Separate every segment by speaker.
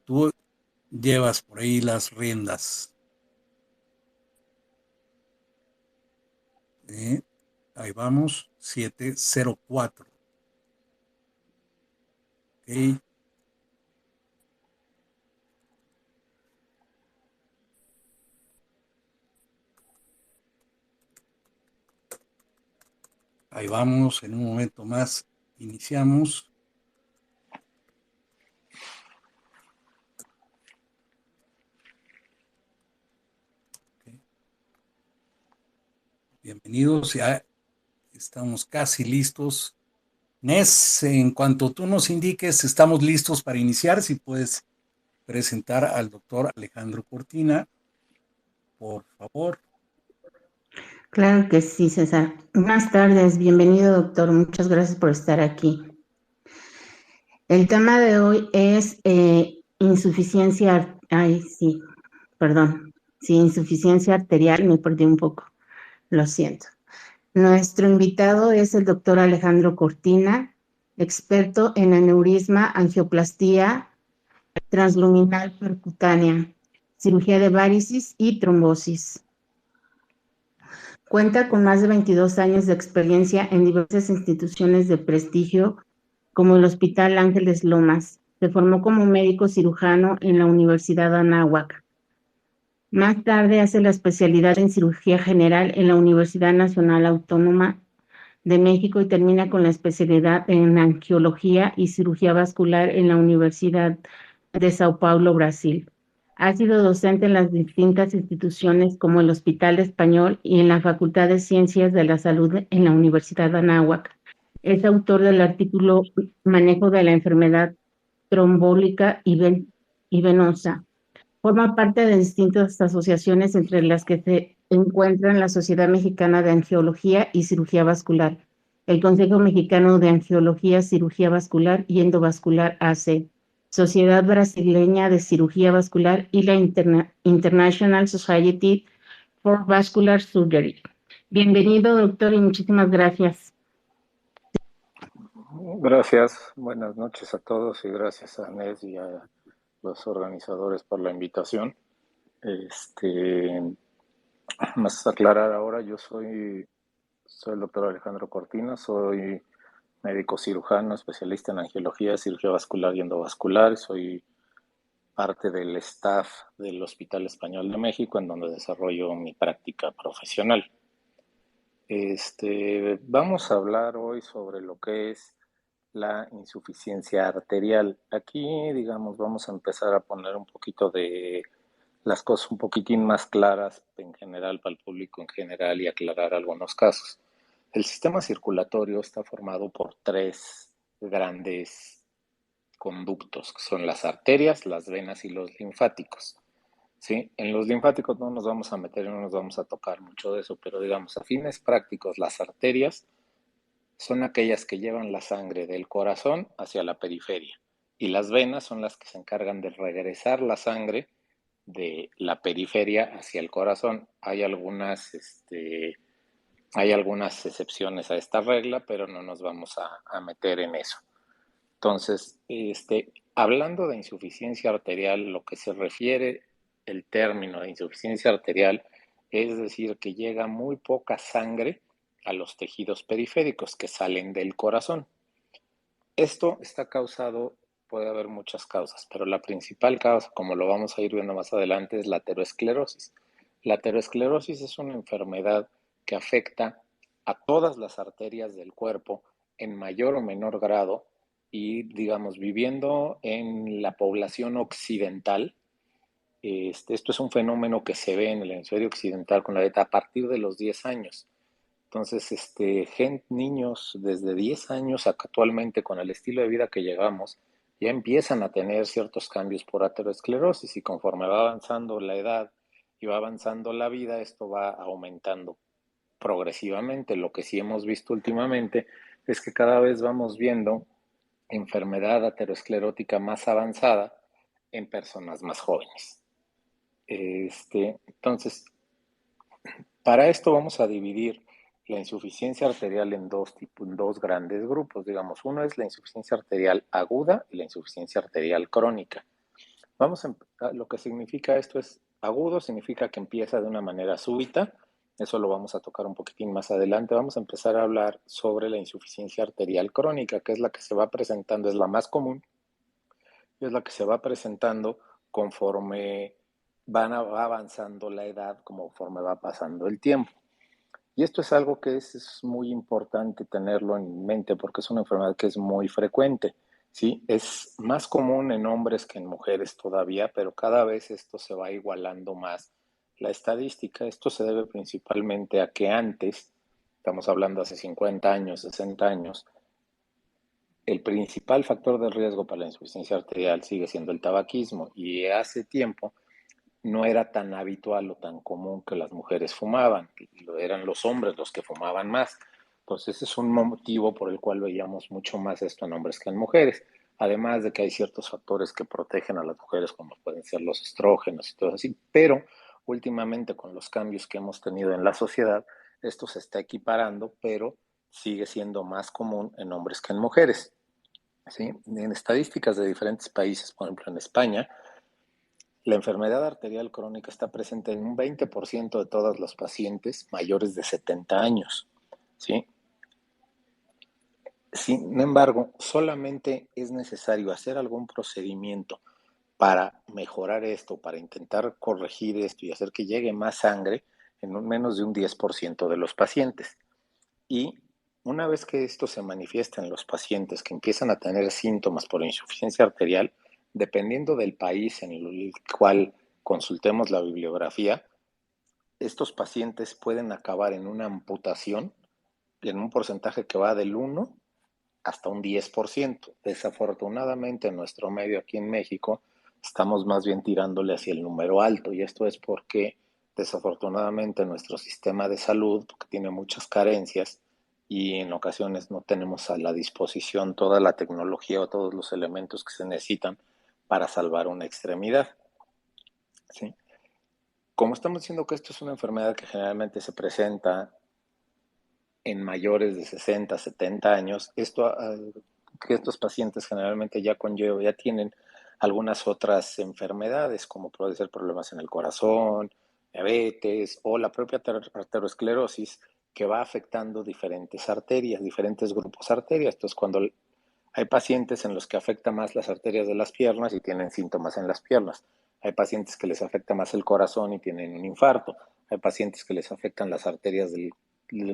Speaker 1: Tú llevas por ahí las riendas. Ahí vamos, 704. Ok, ahí vamos, en un momento más iniciamos. Ok, bienvenidos, ya estamos casi listos. Nes, en cuanto tú nos indiques, estamos listos para iniciar. Si puedes presentar al doctor Alejandro Cortina, por favor.
Speaker 2: Claro que sí, César. Buenas tardes, bienvenido, doctor. Muchas gracias por estar aquí. El tema de hoy es insuficiencia, perdón, sí, insuficiencia arterial, me perdí un poco, lo siento. Nuestro invitado es el doctor Alejandro Cortina, experto en aneurisma, angioplastía transluminal percutánea, cirugía de váricis y trombosis. Cuenta con más de 22 años de experiencia en diversas instituciones de prestigio, como el Hospital Ángeles Lomas. Se formó como médico cirujano en la Universidad Anáhuac. Más tarde hace la especialidad en cirugía general en la Universidad Nacional Autónoma de México y termina con la especialidad en angiología y cirugía vascular en la Universidad de Sao Paulo, Brasil. Ha sido docente en las distintas instituciones como el Hospital Español y en la Facultad de Ciencias de la Salud en la Universidad de Anáhuac. Es autor del artículo Manejo de la enfermedad trombólica y venosa. Forma parte de distintas asociaciones entre las que se encuentran la Sociedad Mexicana de Angiología y Cirugía Vascular, el Consejo Mexicano de Angiología, Cirugía Vascular y Endovascular AC, Sociedad Brasileña de Cirugía Vascular y la International Society for Vascular Surgery. Bienvenido, doctor, y muchísimas gracias.
Speaker 3: Gracias, buenas noches a todos y gracias a Nes y a los organizadores por la invitación. Más aclarar ahora, soy el doctor Alejandro Cortina, soy médico cirujano, especialista en angiología, cirugía vascular y endovascular. Soy parte del staff del Hospital Español de México, en donde desarrollo mi práctica profesional. Vamos a hablar hoy sobre lo que es la insuficiencia arterial. Aquí, digamos, vamos a empezar a poner un poquito de las cosas un poquitín más claras en general para el público en general y aclarar algunos casos. El sistema circulatorio está formado por tres grandes conductos, que son las arterias, las venas y los linfáticos. ¿Sí? En los linfáticos no nos vamos a meter y no nos vamos a tocar mucho de eso, pero digamos, a fines prácticos, las arterias son aquellas que llevan la sangre del corazón hacia la periferia y las venas son las que se encargan de regresar la sangre de la periferia hacia el corazón. Hay algunas excepciones a esta regla, pero no nos vamos a meter en eso. Entonces, hablando de insuficiencia arterial, lo que se refiere el término de insuficiencia arterial es decir que llega muy poca sangre a los tejidos periféricos que salen del corazón. Esto está causado, puede haber muchas causas, pero la principal causa, como lo vamos a ir viendo más adelante, es la aterosclerosis. La aterosclerosis es una enfermedad que afecta a todas las arterias del cuerpo en mayor o menor grado y, digamos, viviendo en la población occidental. Esto es un fenómeno que se ve en el hemisferio occidental con la edad a partir de los 10 años. Entonces, niños desde 10 años actualmente con el estilo de vida que llevamos ya empiezan a tener ciertos cambios por aterosclerosis y conforme va avanzando la edad y va avanzando la vida, esto va aumentando progresivamente. Lo que sí hemos visto últimamente es que cada vez vamos viendo enfermedad aterosclerótica más avanzada en personas más jóvenes. Entonces, para esto vamos a dividir la insuficiencia arterial en dos grandes grupos, digamos. Uno es la insuficiencia arterial aguda y la insuficiencia arterial crónica. Lo que significa esto es agudo, significa que empieza de una manera súbita. Eso lo vamos a tocar un poquitín más adelante. Vamos a empezar a hablar sobre la insuficiencia arterial crónica, que es la que se va presentando, es la más común, y es la que se va presentando conforme va avanzando la edad, conforme va pasando el tiempo. Y esto es algo que es muy importante tenerlo en mente porque es una enfermedad que es muy frecuente. ¿Sí? Es más común en hombres que en mujeres todavía, pero cada vez esto se va igualando más. La estadística, esto se debe principalmente a que antes, estamos hablando hace 50 años, 60 años, el principal factor de riesgo para la insuficiencia arterial sigue siendo el tabaquismo y hace tiempo no era tan habitual o tan común que las mujeres fumaban, eran los hombres los que fumaban más. Entonces, ese es un motivo por el cual veíamos mucho más esto en hombres que en mujeres. Además de que hay ciertos factores que protegen a las mujeres, como pueden ser los estrógenos y todo así, pero últimamente con los cambios que hemos tenido en la sociedad, esto se está equiparando, pero sigue siendo más común en hombres que en mujeres. ¿Sí? En estadísticas de diferentes países, por ejemplo en España, la enfermedad arterial crónica está presente en un 20% de todos los pacientes mayores de 70 años. ¿Sí? Sin embargo, solamente es necesario hacer algún procedimiento para mejorar esto, para intentar corregir esto y hacer que llegue más sangre en menos de un 10% de los pacientes. Y una vez que esto se manifiesta en los pacientes que empiezan a tener síntomas por insuficiencia arterial, dependiendo del país en el cual consultemos la bibliografía, estos pacientes pueden acabar en una amputación en un porcentaje que va del 1 hasta un 10%. Desafortunadamente, en nuestro medio aquí en México, estamos más bien tirándole hacia el número alto, y esto es porque desafortunadamente nuestro sistema de salud, que tiene muchas carencias, y en ocasiones no tenemos a la disposición toda la tecnología o todos los elementos que se necesitan para salvar una extremidad. ¿Sí? Como estamos diciendo que esto es una enfermedad que generalmente se presenta en mayores de 60, 70 años, que estos pacientes generalmente ya tienen algunas otras enfermedades, como puede ser problemas en el corazón, diabetes o la propia arteriosclerosis, que va afectando diferentes arterias, diferentes grupos arterias. Entonces, cuando hay pacientes en los que afecta más las arterias de las piernas y tienen síntomas en las piernas. Hay pacientes que les afecta más el corazón y tienen un infarto. Hay pacientes que les afectan las arterias del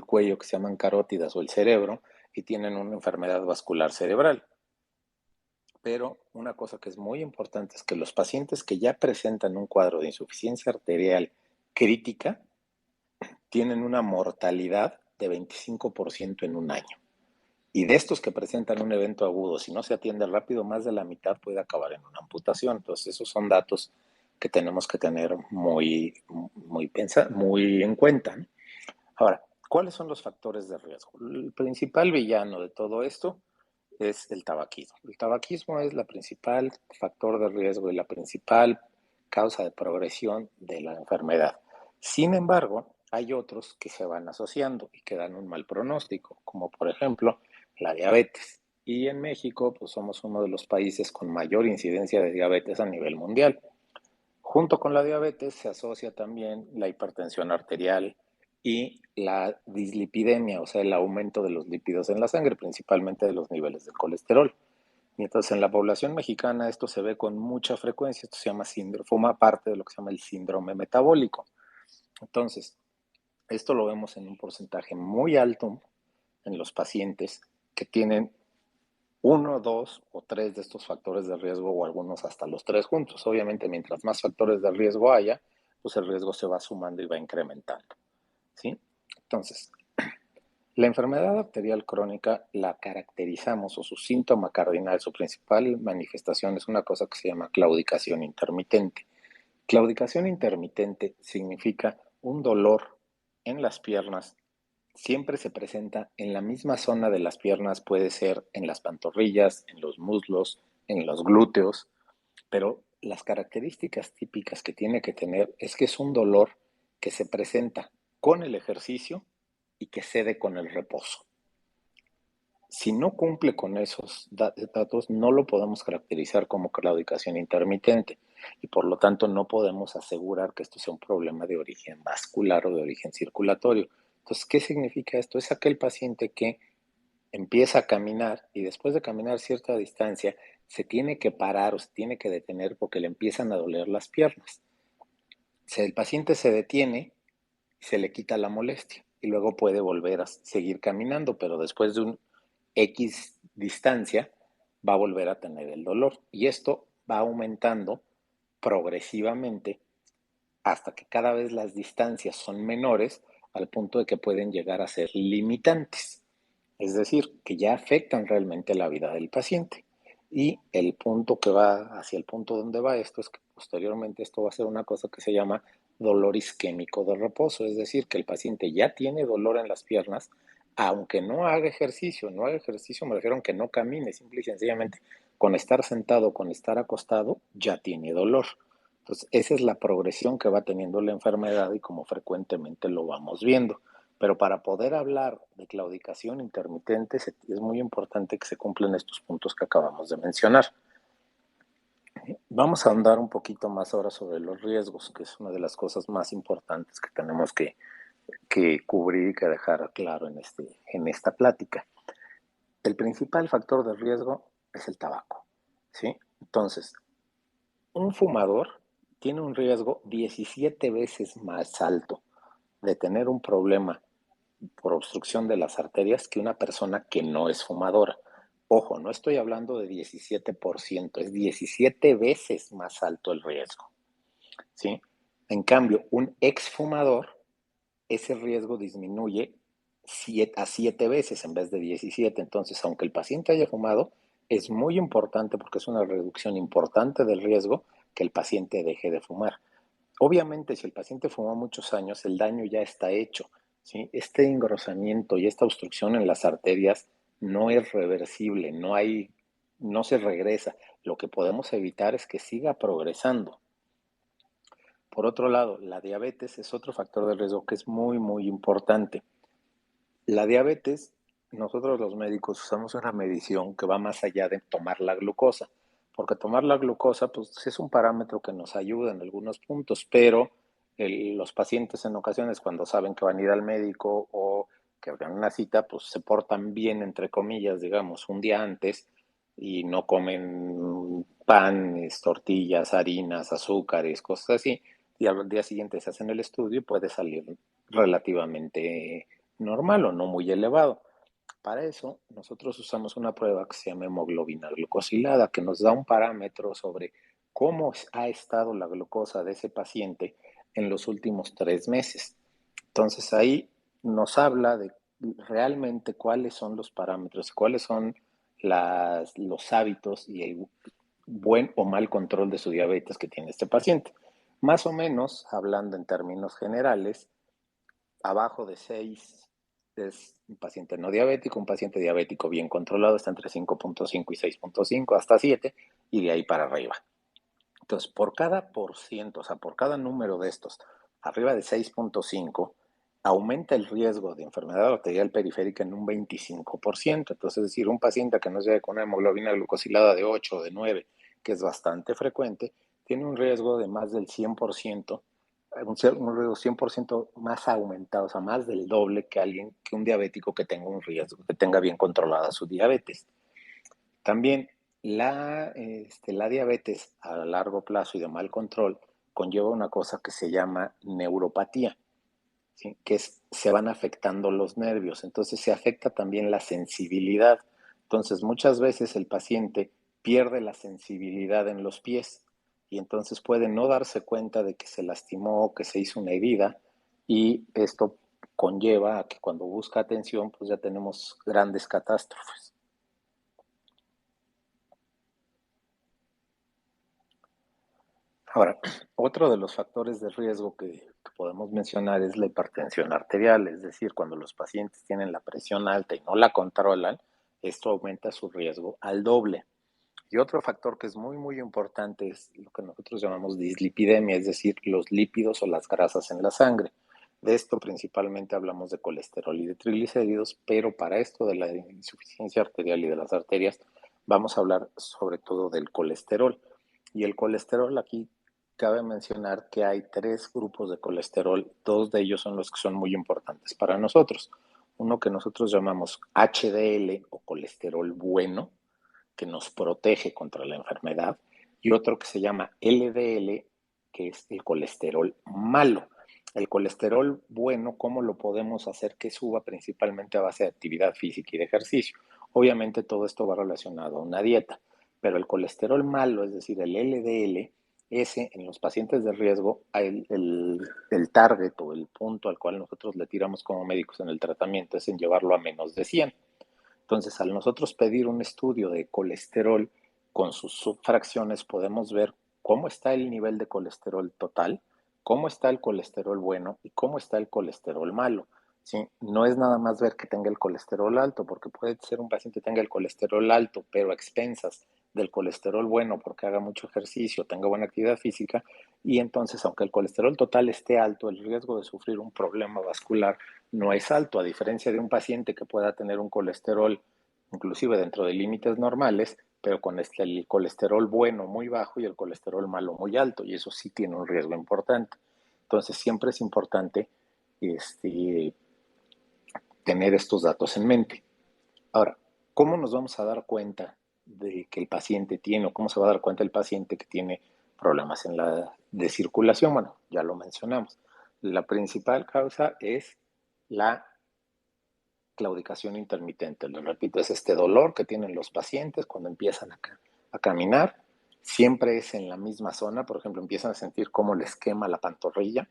Speaker 3: cuello, que se llaman carótidas, o el cerebro, y tienen una enfermedad vascular cerebral. Pero una cosa que es muy importante es que los pacientes que ya presentan un cuadro de insuficiencia arterial crítica tienen una mortalidad de 25% en un año. Y de estos que presentan un evento agudo, si no se atiende rápido, más de la mitad puede acabar en una amputación. Entonces, esos son datos que tenemos que tener muy en cuenta, ¿no? Ahora, ¿cuáles son los factores de riesgo? El principal villano de todo esto es el tabaquismo. El tabaquismo es la principal factor de riesgo y la principal causa de progresión de la enfermedad. Sin embargo, hay otros que se van asociando y que dan un mal pronóstico, como por ejemplo la diabetes. Y en México, pues somos uno de los países con mayor incidencia de diabetes a nivel mundial. Junto con la diabetes se asocia también la hipertensión arterial y la dislipidemia, o sea, el aumento de los lípidos en la sangre, principalmente de los niveles de colesterol. Y entonces en la población mexicana esto se ve con mucha frecuencia, esto se llama síndrome, forma parte de lo que se llama el síndrome metabólico. Entonces, esto lo vemos en un porcentaje muy alto en los pacientes que tienen uno, dos o tres de estos factores de riesgo, o algunos hasta los tres juntos. Obviamente, mientras más factores de riesgo haya, pues el riesgo se va sumando y va incrementando. ¿Sí? Entonces, la enfermedad arterial crónica la caracterizamos, o su síntoma cardinal, su principal manifestación es una cosa que se llama claudicación intermitente. Claudicación intermitente significa un dolor en las piernas. Siempre se presenta en la misma zona de las piernas, puede ser en las pantorrillas, en los muslos, en los glúteos, pero las características típicas que tiene que tener es que es un dolor que se presenta con el ejercicio y que cede con el reposo. Si no cumple con esos datos, no lo podemos caracterizar como claudicación intermitente. y por lo tanto no podemos asegurar que esto sea un problema de origen vascular o de origen circulatorio. Entonces, ¿qué significa esto? Es aquel paciente que empieza a caminar y después de caminar cierta distancia se tiene que parar o se tiene que detener porque le empiezan a doler las piernas. Si el paciente se detiene, se le quita la molestia y luego puede volver a seguir caminando, pero después de un X distancia va a volver a tener el dolor y esto va aumentando progresivamente hasta que cada vez las distancias son menores al punto de que pueden llegar a ser limitantes, es decir, que ya afectan realmente la vida del paciente. Y el punto que va hacia el punto donde va esto es que posteriormente esto va a ser una cosa que se llama dolor isquémico de reposo, es decir, que el paciente ya tiene dolor en las piernas, aunque no haga ejercicio. No haga ejercicio me refiero a que no camine, simple y sencillamente con estar sentado, con estar acostado, ya tiene dolor. Entonces, esa es la progresión que va teniendo la enfermedad y como frecuentemente lo vamos viendo. Pero para poder hablar de claudicación intermitente es muy importante que se cumplan estos puntos que acabamos de mencionar. Vamos a andar un poquito más ahora sobre los riesgos, que es una de las cosas más importantes que tenemos que cubrir y que dejar claro en esta plática. El principal factor de riesgo es el tabaco, ¿sí? Entonces, un fumador tiene un riesgo 17 veces más alto de tener un problema por obstrucción de las arterias que una persona que no es fumadora. Ojo, no estoy hablando de 17%, es 17 veces más alto el riesgo, ¿sí? En cambio, un exfumador, ese riesgo disminuye a 7 veces en vez de 17. Entonces, aunque el paciente haya fumado, es muy importante porque es una reducción importante del riesgo que el paciente deje de fumar. Obviamente, si el paciente fumó muchos años, el daño ya está hecho, ¿sí? Este engrosamiento y esta obstrucción en las arterias no es reversible, no se regresa. Lo que podemos evitar es que siga progresando. Por otro lado, la diabetes es otro factor de riesgo que es muy, muy importante. La diabetes, nosotros los médicos usamos una medición que va más allá de tomar la glucosa, porque tomar la glucosa pues es un parámetro que nos ayuda en algunos puntos, pero los pacientes en ocasiones cuando saben que van a ir al médico o que van a una cita, pues se portan bien, entre comillas, digamos, un día antes y no comen panes, tortillas, harinas, azúcares, cosas así, y al día siguiente se hacen el estudio y puede salir relativamente normal o no muy elevado. Para eso, nosotros usamos una prueba que se llama hemoglobina glucosilada, que nos da un parámetro sobre cómo ha estado la glucosa de ese paciente en los últimos 3 meses. Entonces ahí nos habla de realmente cuáles son los parámetros, cuáles son los hábitos y el buen o mal control de su diabetes que tiene este paciente. Más o menos, hablando en términos generales, abajo de 6 es un paciente no diabético, un paciente diabético bien controlado está entre 5.5 y 6.5 hasta 7 y de ahí para arriba. Entonces, por cada por ciento, o sea, por cada número de estos, arriba de 6.5, aumenta el riesgo de enfermedad arterial periférica en un 25%. Entonces, es decir, un paciente que no llegue con una hemoglobina glucosilada de 8 o de 9, que es bastante frecuente, tiene un riesgo de más del 100%, un riesgo 100% más aumentado, o sea, más del doble que un diabético que tenga un riesgo, que tenga bien controlada su diabetes. También la diabetes a largo plazo y de mal control conlleva una cosa que se llama neuropatía, ¿sí? Se van afectando los nervios, entonces se afecta también la sensibilidad. Entonces muchas veces el paciente pierde la sensibilidad en los pies y entonces puede no darse cuenta de que se lastimó, que se hizo una herida y esto conlleva a que cuando busca atención pues ya tenemos grandes catástrofes. Ahora, otro de los factores de riesgo que podemos mencionar es la hipertensión arterial, es decir, cuando los pacientes tienen la presión alta y no la controlan, esto aumenta su riesgo al doble. Y otro factor que es muy, muy importante es lo que nosotros llamamos dislipidemia, es decir, los lípidos o las grasas en la sangre. De esto principalmente hablamos de colesterol y de triglicéridos, pero para esto de la insuficiencia arterial y de las arterias, vamos a hablar sobre todo del colesterol. Y el colesterol, aquí cabe mencionar que hay 3 grupos de colesterol, 2 de ellos son los que son muy importantes para nosotros. Uno que nosotros llamamos HDL o colesterol bueno, que nos protege contra la enfermedad, y otro que se llama LDL, que es el colesterol malo. El colesterol bueno, ¿cómo lo podemos hacer que suba? Principalmente a base de actividad física y de ejercicio. Obviamente todo esto va relacionado a una dieta, pero el colesterol malo, es decir, el LDL, ese en los pacientes de riesgo, el target o el punto al cual nosotros le tiramos como médicos en el tratamiento es en llevarlo a menos de 100. Entonces, al nosotros pedir un estudio de colesterol con sus subfracciones, podemos ver cómo está el nivel de colesterol total, cómo está el colesterol bueno y cómo está el colesterol malo. ¿Sí? No es nada más ver que tenga el colesterol alto, porque puede ser un paciente que tenga el colesterol alto, pero a expensas del colesterol bueno porque haga mucho ejercicio, tenga buena actividad física, y entonces, aunque el colesterol total esté alto, el riesgo de sufrir un problema vascular no es alto, a diferencia de un paciente que pueda tener un colesterol inclusive dentro de límites normales, pero con el colesterol bueno muy bajo y el colesterol malo muy alto, y eso sí tiene un riesgo importante. Entonces, siempre es importante este, tener estos datos en mente. Ahora, ¿cómo nos vamos a dar cuenta de que el paciente tiene, o cómo se va a dar cuenta el paciente que tiene problemas de circulación? Bueno, ya lo mencionamos. La principal causa es la claudicación intermitente. Les repito, es este dolor que tienen los pacientes cuando empiezan a caminar. Siempre es en la misma zona. Por ejemplo, empiezan a sentir cómo les quema la pantorrilla,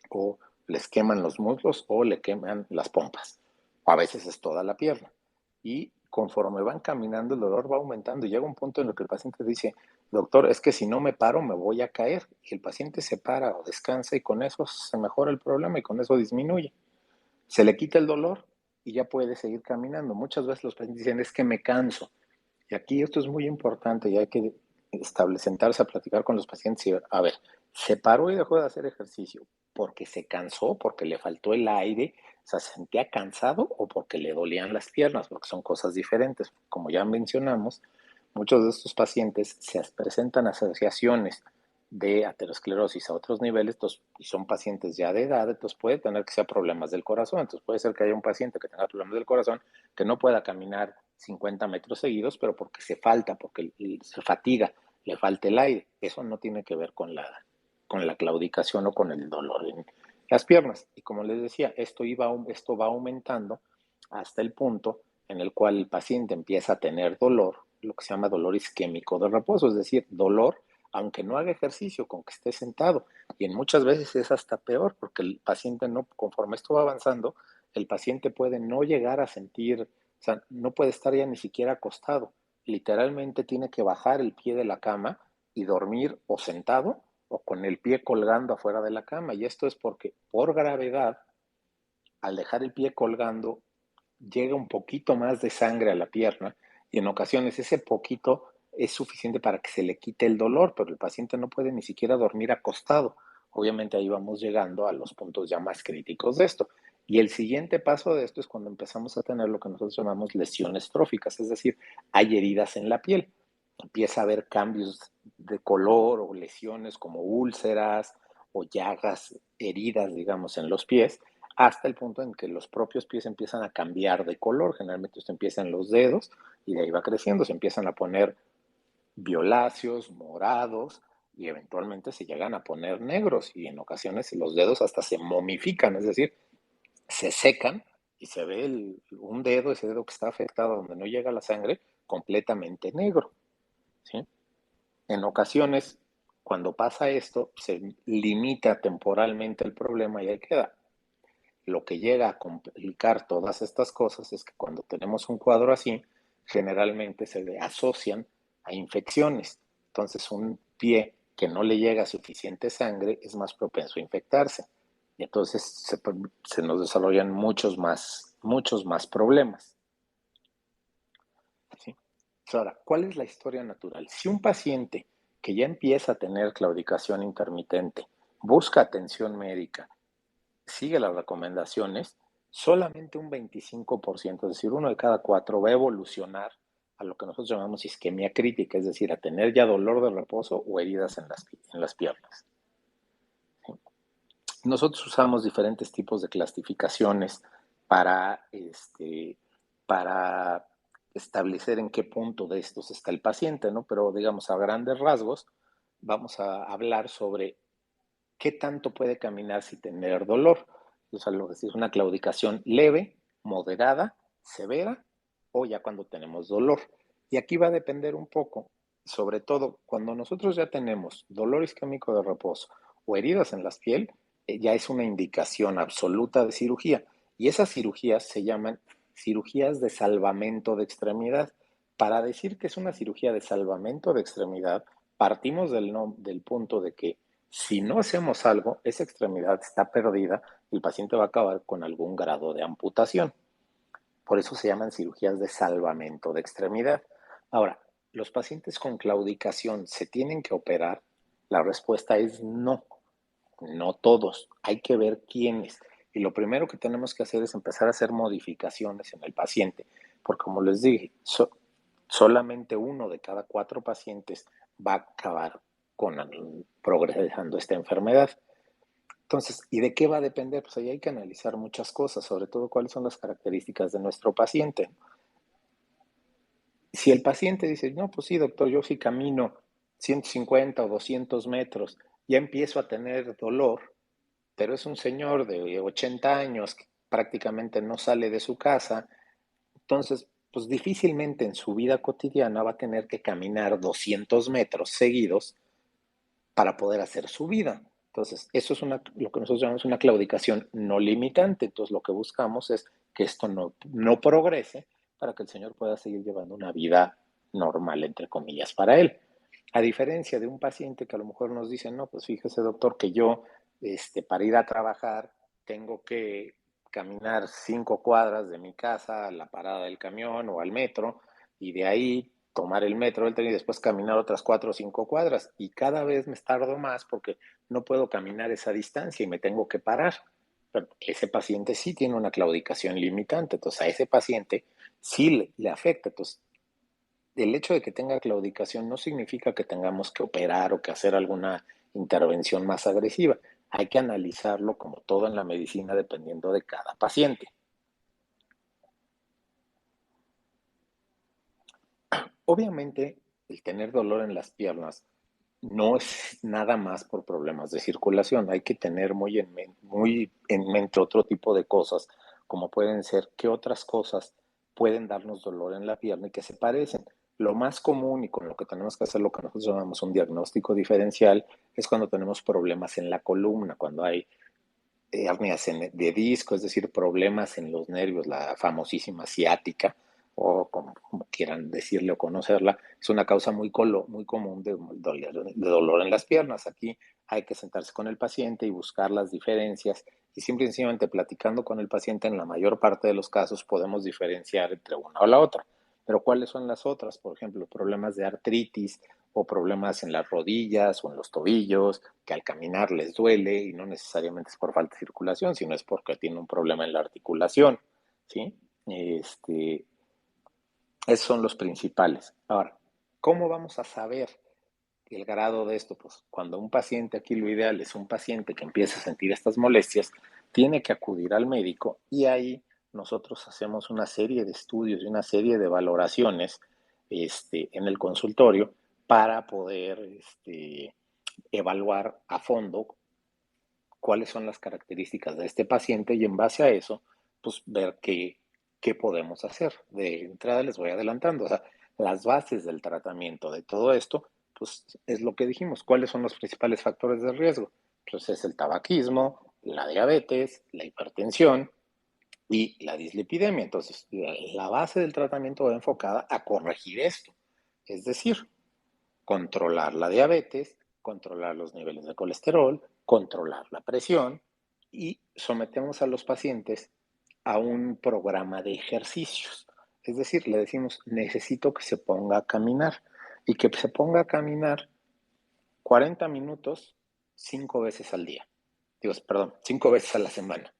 Speaker 3: o les queman los muslos, o le queman las pompas. O a veces es toda la pierna. Y conforme van caminando, el dolor va aumentando. Y llega un punto en el que el paciente dice: doctor, es que si no me paro me voy a caer. Y el paciente se para o descansa, y con eso se mejora el problema y con eso disminuye. Se le quita el dolor y ya puede seguir caminando. Muchas veces los pacientes dicen: es que me canso. Y aquí esto es muy importante, y hay que sentarse a platicar con los pacientes y ver, a ver, ¿se paró y dejó de hacer ejercicio porque se cansó, porque le faltó el aire, o sea, se sentía cansado, o porque le dolían las piernas? Porque son cosas diferentes. Como ya mencionamos, muchos de estos pacientes se presentan asociaciones de aterosclerosis a otros niveles, entonces, y son pacientes ya de edad, entonces puede tener que ser problemas del corazón. Entonces puede ser que haya un paciente que tenga problemas del corazón, que no pueda caminar 50 metros seguidos, pero porque porque se fatiga, le falta el aire. Eso no tiene que ver con la claudicación o con el dolor en las piernas. Y como les decía, esto va aumentando hasta el punto en el cual el paciente empieza a tener dolor, lo que se llama dolor isquémico de reposo, es decir, dolor aunque no haga ejercicio, con que esté sentado. Y en muchas veces es hasta peor, porque el paciente no, conforme esto va avanzando, el paciente puede no llegar a sentir, o sea, no puede estar ya ni siquiera acostado. Literalmente tiene que bajar el pie de la cama y dormir o sentado o con el pie colgando afuera de la cama. Y esto es porque, por gravedad, al dejar el pie colgando, llega un poquito más de sangre a la pierna, y en ocasiones ese poquito es suficiente para que se le quite el dolor, pero el paciente no puede ni siquiera dormir acostado. Obviamente ahí vamos llegando a los puntos ya más críticos de esto. Y el siguiente paso de esto es cuando empezamos a tener lo que nosotros llamamos lesiones tróficas, es decir, hay heridas en la piel. Empieza a haber cambios de color o lesiones como úlceras o llagas, heridas, digamos, en los pies, hasta el punto en que los propios pies empiezan a cambiar de color. Generalmente esto empieza en los dedos y de ahí va creciendo, se empiezan a poner violáceos, morados, y eventualmente se llegan a poner negros, y en ocasiones los dedos hasta se momifican, es decir, se secan y se ve un dedo, ese dedo que está afectado donde no llega la sangre, completamente negro. ¿Sí? En ocasiones, cuando pasa esto, se limita temporalmente el problema y ahí queda. Lo que llega a complicar todas estas cosas es que cuando tenemos un cuadro así, generalmente se le asocian a infecciones. Entonces, un pie que no le llega suficiente sangre es más propenso a infectarse. Y entonces se nos desarrollan muchos más problemas. ¿Sí? Ahora, ¿cuál es la historia natural? Si un paciente que ya empieza a tener claudicación intermitente busca atención médica, sigue las recomendaciones, solamente un 25%, es decir, 1 de cada 4, va a evolucionar a lo que nosotros llamamos isquemia crítica, es decir, a tener ya dolor de reposo o heridas en las piernas. ¿Sí? Nosotros usamos diferentes tipos de clasificaciones para, para establecer en qué punto de estos está el paciente, ¿no? Pero digamos, a grandes rasgos, vamos a hablar sobre qué tanto puede caminar sin tener dolor. O sea, lo que es una claudicación leve, moderada, severa o ya cuando tenemos dolor. Y aquí va a depender un poco, sobre todo cuando nosotros ya tenemos dolor isquémico de reposo o heridas en la piel, ya es una indicación absoluta de cirugía. Y esas cirugías se llaman cirugías de salvamento de extremidad. Para decir que es una cirugía de salvamento de extremidad, partimos del punto de que si no hacemos algo, esa extremidad está perdida y el paciente va a acabar con algún grado de amputación. Por eso se llaman cirugías de salvamento de extremidad. Ahora, ¿los pacientes con claudicación se tienen que operar? La respuesta es no, no todos. Hay que ver quiénes. Y lo primero que tenemos que hacer es empezar a hacer modificaciones en el paciente, porque como les dije, solamente 1 de cada 4 pacientes va a acabar progresando esta enfermedad. Entonces, ¿y de qué va a depender? Pues ahí hay que analizar muchas cosas, sobre todo cuáles son las características de nuestro paciente. Si el paciente dice, no, pues sí, doctor, yo sí camino 150 o 200 metros, ya empiezo a tener dolor, pero es un señor de 80 años que prácticamente no sale de su casa, entonces, pues difícilmente en su vida cotidiana va a tener que caminar 200 metros seguidos para poder hacer su vida. Entonces, eso es lo que nosotros llamamos una claudicación no limitante. Entonces, lo que buscamos es que esto no progrese para que el señor pueda seguir llevando una vida normal, entre comillas, para él. A diferencia de un paciente que a lo mejor nos dice, no, pues fíjese, doctor, que yo para ir a trabajar tengo que caminar 5 cuadras de mi casa a la parada del camión o al metro y de ahí tomar el metro, el tren y después caminar otras 4 o 5 cuadras. Y cada vez me tardo más porque no puedo caminar esa distancia y me tengo que parar. Pero ese paciente sí tiene una claudicación limitante, entonces a ese paciente sí le afecta. Entonces, el hecho de que tenga claudicación no significa que tengamos que operar o que hacer alguna intervención más agresiva. Hay que analizarlo como todo en la medicina dependiendo de cada paciente. Obviamente, el tener dolor en las piernas no es nada más por problemas de circulación. Hay que tener muy en mente otro tipo de cosas, como pueden ser qué otras cosas pueden darnos dolor en la pierna y que se parecen. Lo más común y con lo que tenemos que hacer lo que nosotros llamamos un diagnóstico diferencial es cuando tenemos problemas en la columna, cuando hay hernias de disco, es decir, problemas en los nervios, la famosísima ciática, o como quieran decirle o conocerla, es una causa muy común de dolor en las piernas. Aquí hay que sentarse con el paciente y buscar las diferencias y simplemente platicando con el paciente en la mayor parte de los casos podemos diferenciar entre una o la otra. Pero ¿cuáles son las otras? Por ejemplo, problemas de artritis o problemas en las rodillas o en los tobillos, que al caminar les duele y no necesariamente es por falta de circulación, sino es porque tiene un problema en la articulación, ¿sí? Esos son los principales. Ahora, ¿cómo vamos a saber el grado de esto? Pues cuando un paciente, aquí lo ideal es un paciente que empieza a sentir estas molestias, tiene que acudir al médico y ahí nosotros hacemos una serie de estudios y una serie de valoraciones en el consultorio para poder evaluar a fondo cuáles son las características de este paciente y en base a eso, pues ver qué podemos hacer. De entrada les voy adelantando, o sea, las bases del tratamiento de todo esto, pues es lo que dijimos, cuáles son los principales factores de riesgo. Pues es el tabaquismo, la diabetes, la hipertensión y la dislipidemia. Entonces, la base del tratamiento va enfocada a corregir esto, es decir, controlar la diabetes, controlar los niveles de colesterol, controlar la presión y sometemos a los pacientes a un programa de ejercicios. Es decir, le decimos, necesito que se ponga a caminar y que se ponga a caminar 40 minutos 5 veces al día. Digo, perdón, 5 veces a la semana.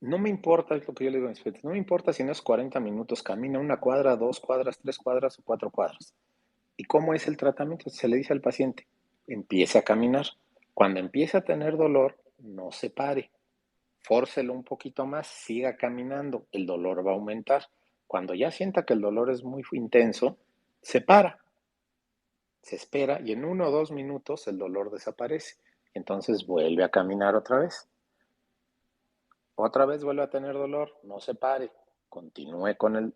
Speaker 3: no me importa, es lo que yo le digo a mis pacientes, no me importa si no es 40 minutos, camina 1 cuadra, 2 cuadras, 3 cuadras o 4 cuadras. ¿Y cómo es el tratamiento? Se le dice al paciente, empiece a caminar. Cuando empiece a tener dolor, no se pare. Fórcelo un poquito más, siga caminando, el dolor va a aumentar. Cuando ya sienta que el dolor es muy intenso, se para, se espera y en 1 o 2 minutos el dolor desaparece. Entonces vuelve a caminar otra vez. Otra vez vuelve a tener dolor, no se pare, continúe con el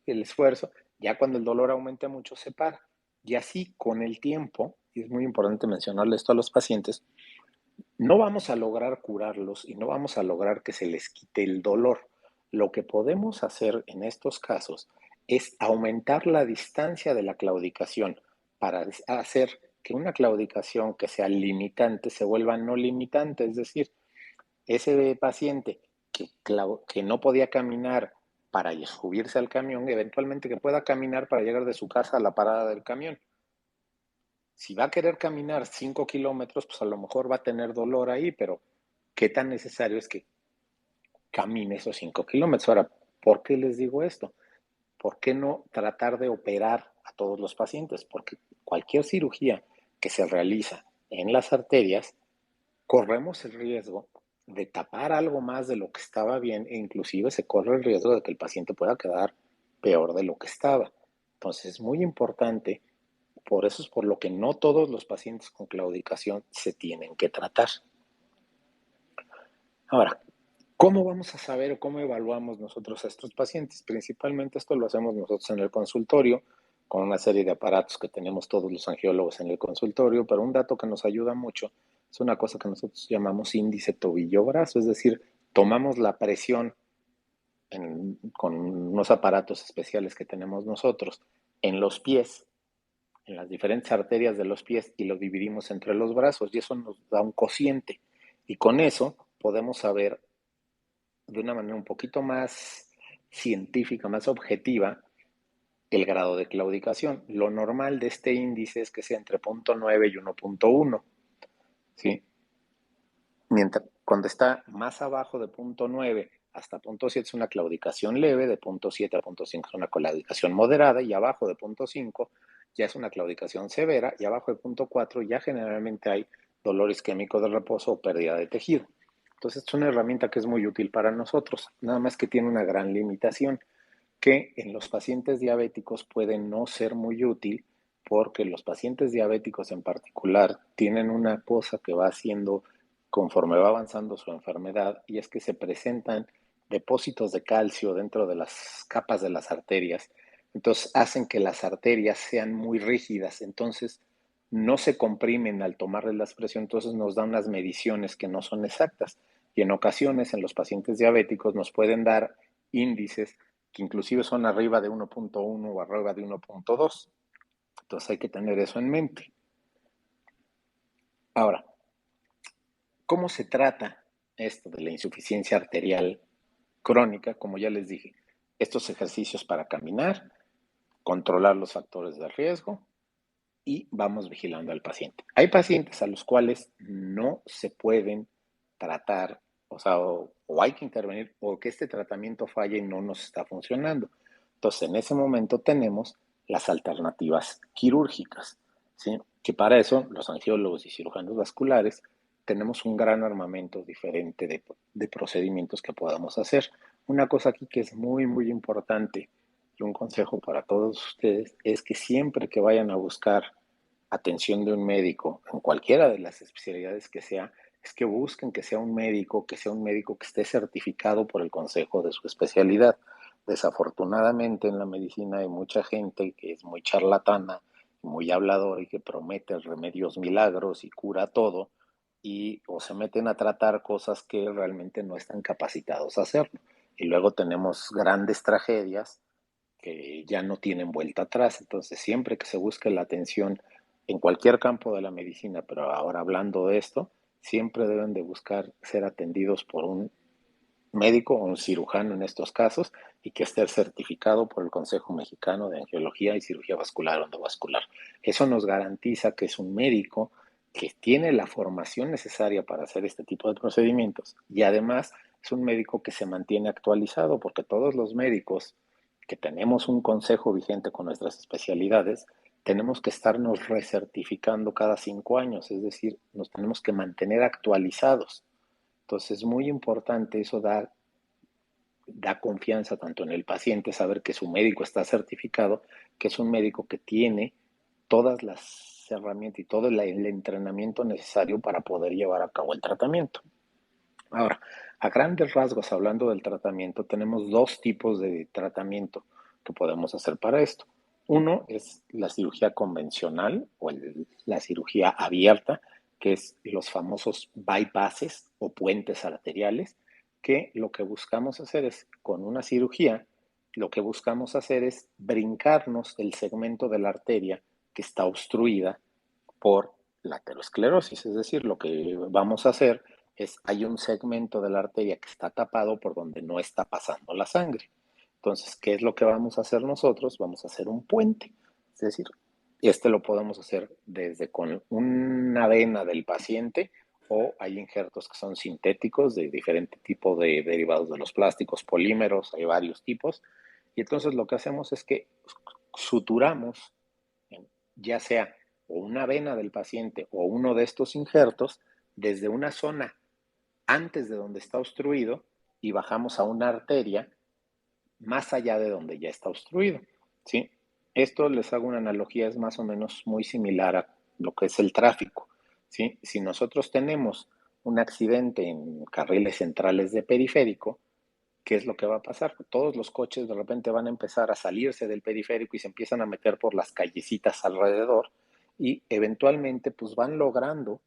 Speaker 3: esfuerzo. Ya cuando el dolor aumente mucho, se para. Y así con el tiempo, y es muy importante mencionarle esto a los pacientes, no vamos a lograr curarlos y no vamos a lograr que se les quite el dolor. Lo que podemos hacer en estos casos es aumentar la distancia de la claudicación para hacer que una claudicación que sea limitante se vuelva no limitante, es decir, ese paciente que no podía caminar para subirse al camión, eventualmente que pueda caminar para llegar de su casa a la parada del camión. Si va a querer caminar 5 kilómetros, pues a lo mejor va a tener dolor ahí, pero ¿qué tan necesario es que camine esos 5 kilómetros? Ahora, ¿por qué les digo esto? ¿Por qué no tratar de operar a todos los pacientes? Porque cualquier cirugía que se realiza en las arterias, corremos el riesgo de tapar algo más de lo que estaba bien e inclusive se corre el riesgo de que el paciente pueda quedar peor de lo que estaba. Entonces es muy importante, por eso es por lo que no todos los pacientes con claudicación se tienen que tratar. Ahora, ¿cómo vamos a saber o cómo evaluamos nosotros a estos pacientes? Principalmente esto lo hacemos nosotros en el consultorio, con una serie de aparatos que tenemos todos los angiólogos en el consultorio, pero un dato que nos ayuda mucho es una cosa que nosotros llamamos índice tobillo-brazo, es decir, tomamos la presión con unos aparatos especiales que tenemos nosotros en los pies, en las diferentes arterias de los pies y lo dividimos entre los brazos y eso nos da un cociente y con eso podemos saber de una manera un poquito más científica, más objetiva, el grado de claudicación. Lo normal de este índice es que sea entre 0.9 y 1.1, ¿sí? Mientras, cuando está más abajo de 0.9 hasta 0.7 es una claudicación leve, de 0.7 a 0.5 es una claudicación moderada y abajo de 0.5 ya es una claudicación severa y abajo de 0.4 ya generalmente hay dolor isquémico de reposo o pérdida de tejido. Entonces es una herramienta que es muy útil para nosotros, nada más que tiene una gran limitación, que en los pacientes diabéticos puede no ser muy útil porque los pacientes diabéticos en particular tienen una cosa que va haciendo conforme va avanzando su enfermedad y es que se presentan depósitos de calcio dentro de las capas de las arterias. Entonces hacen que las arterias sean muy rígidas, entonces no se comprimen al tomarles la presión, entonces nos dan unas mediciones que no son exactas y en ocasiones en los pacientes diabéticos nos pueden dar índices que inclusive son arriba de 1.1 o arriba de 1.2. Entonces hay que tener eso en mente. Ahora, ¿cómo se trata esto de la insuficiencia arterial crónica? Como ya les dije, estos ejercicios para caminar, controlar los factores de riesgo y vamos vigilando al paciente. Hay pacientes a los cuales no se pueden tratar, o sea, o hay que intervenir o que este tratamiento falle y no nos está funcionando. Entonces, en ese momento tenemos las alternativas quirúrgicas, ¿sí? Que para eso los angiólogos y cirujanos vasculares tenemos un gran armamento diferente de procedimientos que podamos hacer. Una cosa aquí que es muy, muy importante y un consejo para todos ustedes es que siempre que vayan a buscar atención de un médico en cualquiera de las especialidades que sea, es que busquen que sea un médico que esté certificado por el consejo de su especialidad. Desafortunadamente en la medicina hay mucha gente que es muy charlatana, muy habladora y que promete remedios milagros y cura todo y o se meten a tratar cosas que realmente no están capacitados a hacerlo. Y luego tenemos grandes tragedias que ya no tienen vuelta atrás. Entonces, siempre que se busque la atención en cualquier campo de la medicina, pero ahora hablando de esto, siempre deben de buscar ser atendidos por un médico o un cirujano en estos casos y que esté certificado por el Consejo Mexicano de Angiología y Cirugía Vascular o Endovascular. Eso nos garantiza que es un médico que tiene la formación necesaria para hacer este tipo de procedimientos y además es un médico que se mantiene actualizado, porque todos los médicos que tenemos un consejo vigente con nuestras especialidades, tenemos que estarnos recertificando cada 5 años, es decir, nos tenemos que mantener actualizados. Entonces es muy importante, eso da confianza tanto en el paciente, saber que su médico está certificado, que es un médico que tiene todas las herramientas y todo el entrenamiento necesario para poder llevar a cabo el tratamiento. Ahora, a grandes rasgos, hablando del tratamiento, tenemos 2 tipos de tratamiento que podemos hacer para esto. Uno es la cirugía convencional o la cirugía abierta, que es los famosos bypasses o puentes arteriales, que lo que buscamos hacer es, con una cirugía, lo que buscamos hacer es brincarnos el segmento de la arteria que está obstruida por la aterosclerosis, es decir, lo que vamos a hacer es, hay un segmento de la arteria que está tapado por donde no está pasando la sangre. Entonces, ¿qué es lo que vamos a hacer nosotros? Vamos a hacer un puente, es decir, este lo podemos hacer desde con una vena del paciente o hay injertos que son sintéticos de diferente tipo de derivados de los plásticos, polímeros, hay varios tipos. Y entonces lo que hacemos es que suturamos, ya sea o una vena del paciente o uno de estos injertos, desde una zona antes de donde está obstruido y bajamos a una arteria más allá de donde ya está obstruido, ¿sí? Esto, les hago una analogía, es más o menos muy similar a lo que es el tráfico, ¿sí? Si nosotros tenemos un accidente en carriles centrales de periférico, ¿qué es lo que va a pasar? Todos los coches de repente van a empezar a salirse del periférico y se empiezan a meter por las callecitas alrededor y eventualmente pues van logrando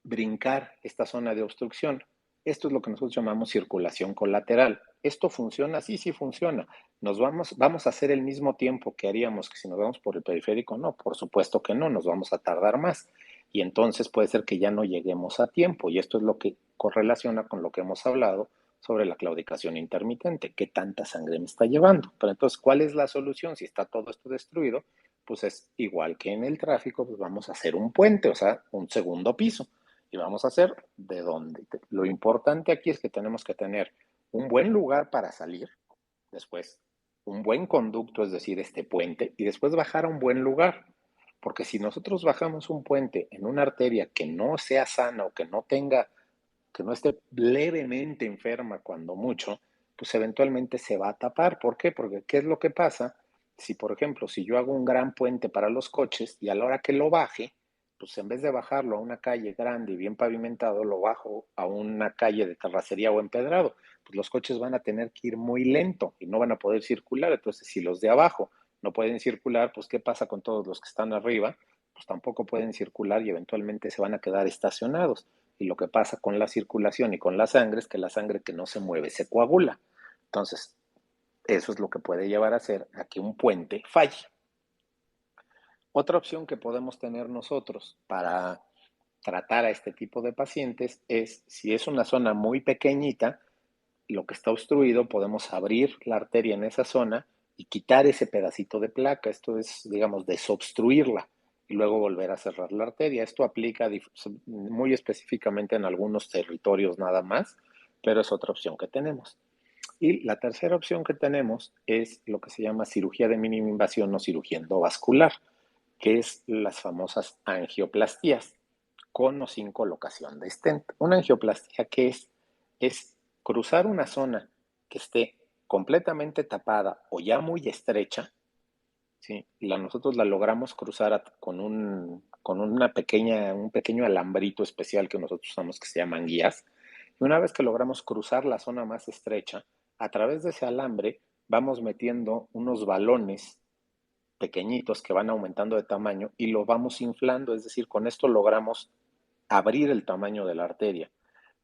Speaker 3: brincar esta zona de obstrucción. Esto es lo que nosotros llamamos circulación colateral. ¿Esto funciona? Sí, sí funciona. ¿Vamos a hacer el mismo tiempo que haríamos que si nos vamos por el periférico? No, por supuesto que no, nos vamos a tardar más. Y entonces puede ser que ya no lleguemos a tiempo. Y esto es lo que correlaciona con lo que hemos hablado sobre la claudicación intermitente. ¿Qué tanta sangre me está llevando? Pero entonces, ¿cuál es la solución? Si está todo esto destruido, pues es igual que en el tráfico, pues vamos a hacer un puente, o sea, un segundo piso y vamos a hacer de dónde. Lo importante aquí es que tenemos que tener un buen lugar para salir, después un buen conducto, es decir, este puente, y después bajar a un buen lugar. Porque si nosotros bajamos un puente en una arteria que no sea sana o que no tenga, que no esté levemente enferma cuando mucho, pues eventualmente se va a tapar. ¿Por qué? Porque ¿qué es lo que pasa? Si, por ejemplo, si yo hago un gran puente para los coches y a la hora que lo baje, pues en vez de bajarlo a una calle grande y bien pavimentado, lo bajo a una calle de terracería o empedrado, pues los coches van a tener que ir muy lento y no van a poder circular. Entonces, si los de abajo no pueden circular, pues ¿qué pasa con todos los que están arriba? Pues tampoco pueden circular y eventualmente se van a quedar estacionados. Y lo que pasa con la circulación y con la sangre es que la sangre que no se mueve se coagula. Entonces, eso es lo que puede llevar a hacer a que un puente falle. Otra opción que podemos tener nosotros para tratar a este tipo de pacientes es, si es una zona muy pequeñita, lo que está obstruido, podemos abrir la arteria en esa zona y quitar ese pedacito de placa. Esto es, digamos, desobstruirla y luego volver a cerrar la arteria. Esto aplica muy específicamente en algunos territorios nada más, pero es otra opción que tenemos. Y la tercera opción que tenemos es lo que se llama cirugía de mínima invasión o cirugía endovascular, que es las famosas angioplastías, con o sin colocación de stent. Una angioplastia que es cruzar una zona que esté completamente tapada o ya muy estrecha, ¿sí? Nosotros la logramos cruzar con una un pequeño alambrito especial que nosotros usamos que se llaman guías. Y una vez que logramos cruzar la zona más estrecha, a través de ese alambre vamos metiendo unos balones pequeñitos que van aumentando de tamaño y lo vamos inflando, es decir, con esto logramos abrir el tamaño de la arteria.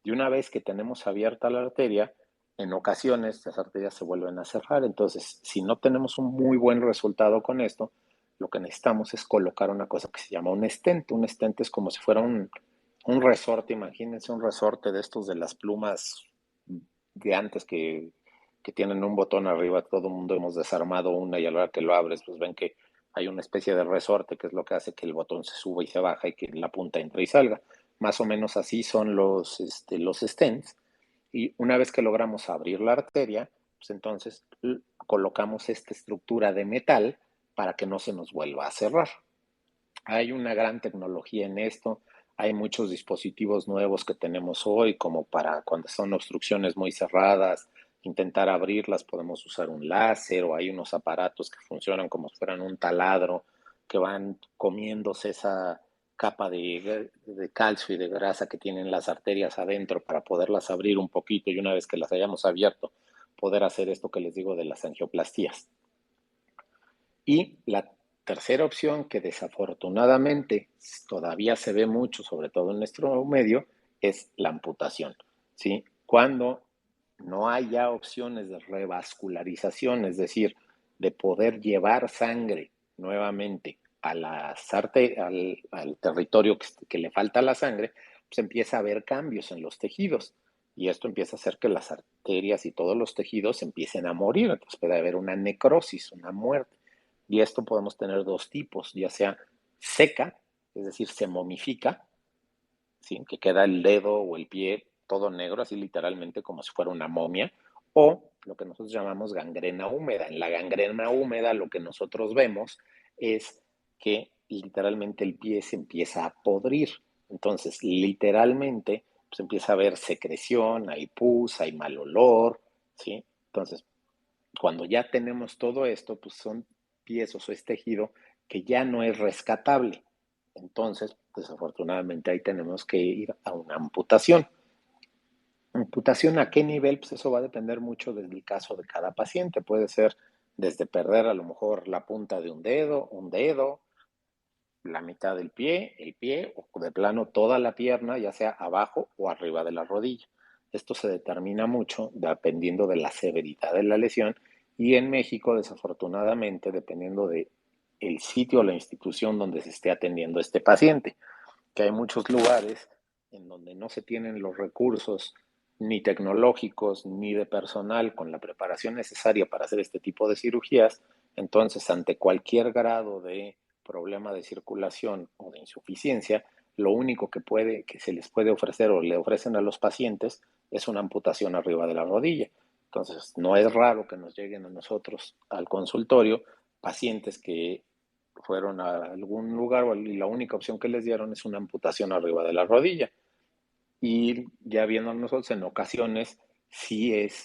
Speaker 3: Y una vez que tenemos abierta la arteria, en ocasiones las arterias se vuelven a cerrar. Entonces, si no tenemos un muy buen resultado con esto, lo que necesitamos es colocar una cosa que se llama un stent. Un stent es como si fuera un resorte, imagínense un resorte de estos de las plumas de antes que tienen un botón arriba, todo el mundo hemos desarmado una y a la hora que lo abres, pues ven que hay una especie de resorte que es lo que hace que el botón se suba y se baja y que la punta entre y salga. Más o menos así son los stents. Y una vez que logramos abrir la arteria, pues entonces colocamos esta estructura de metal para que no se nos vuelva a cerrar. Hay una gran tecnología en esto, hay muchos dispositivos nuevos que tenemos hoy, como para cuando son obstrucciones muy cerradas, intentar abrirlas, podemos usar un láser, o hay unos aparatos que funcionan como si fueran un taladro, que van comiéndose esa capa de calcio y de grasa que tienen las arterias adentro para poderlas abrir un poquito, y una vez que las hayamos abierto, poder hacer esto que les digo de las angioplastías. Y la tercera opción, que desafortunadamente todavía se ve mucho, sobre todo en nuestro medio, es la amputación, ¿sí? Cuando no hay ya opciones de revascularización, es decir, de poder llevar sangre nuevamente a al territorio que le falta la sangre, pues empieza a haber cambios en los tejidos. Y esto empieza a hacer que las arterias y todos los tejidos empiecen a morir. Entonces puede haber una necrosis, una muerte. Y esto podemos tener dos tipos, ya sea seca, es decir, se momifica, ¿sí? Que queda el dedo o el pie todo negro, así literalmente como si fuera una momia, o lo que nosotros llamamos gangrena húmeda. En la gangrena húmeda lo que nosotros vemos es que literalmente el pie se empieza a podrir. Entonces, literalmente, pues empieza a haber secreción, hay pus, hay mal olor, ¿sí? Entonces, cuando ya tenemos todo esto, pues son piezas o es tejido que ya no es rescatable. Entonces, desafortunadamente ahí tenemos que ir a una amputación. ¿Amputación a qué nivel? Pues eso va a depender mucho del caso de cada paciente. Puede ser desde perder a lo mejor la punta de un dedo, la mitad del pie, el pie, o de plano toda la pierna, ya sea abajo o arriba de la rodilla. Esto se determina mucho dependiendo de la severidad de la lesión, y en México, desafortunadamente, dependiendo de el sitio o la institución donde se esté atendiendo este paciente, que hay muchos lugares en donde no se tienen los recursos ni tecnológicos ni de personal con la preparación necesaria para hacer este tipo de cirugías. Entonces, ante cualquier grado de problema de circulación o de insuficiencia, lo único que se les puede ofrecer o le ofrecen a los pacientes es una amputación arriba de la rodilla. Entonces, no es raro que nos lleguen a nosotros al consultorio pacientes que fueron a algún lugar y la única opción que les dieron es una amputación arriba de la rodilla. Y ya viendo nosotros, en ocasiones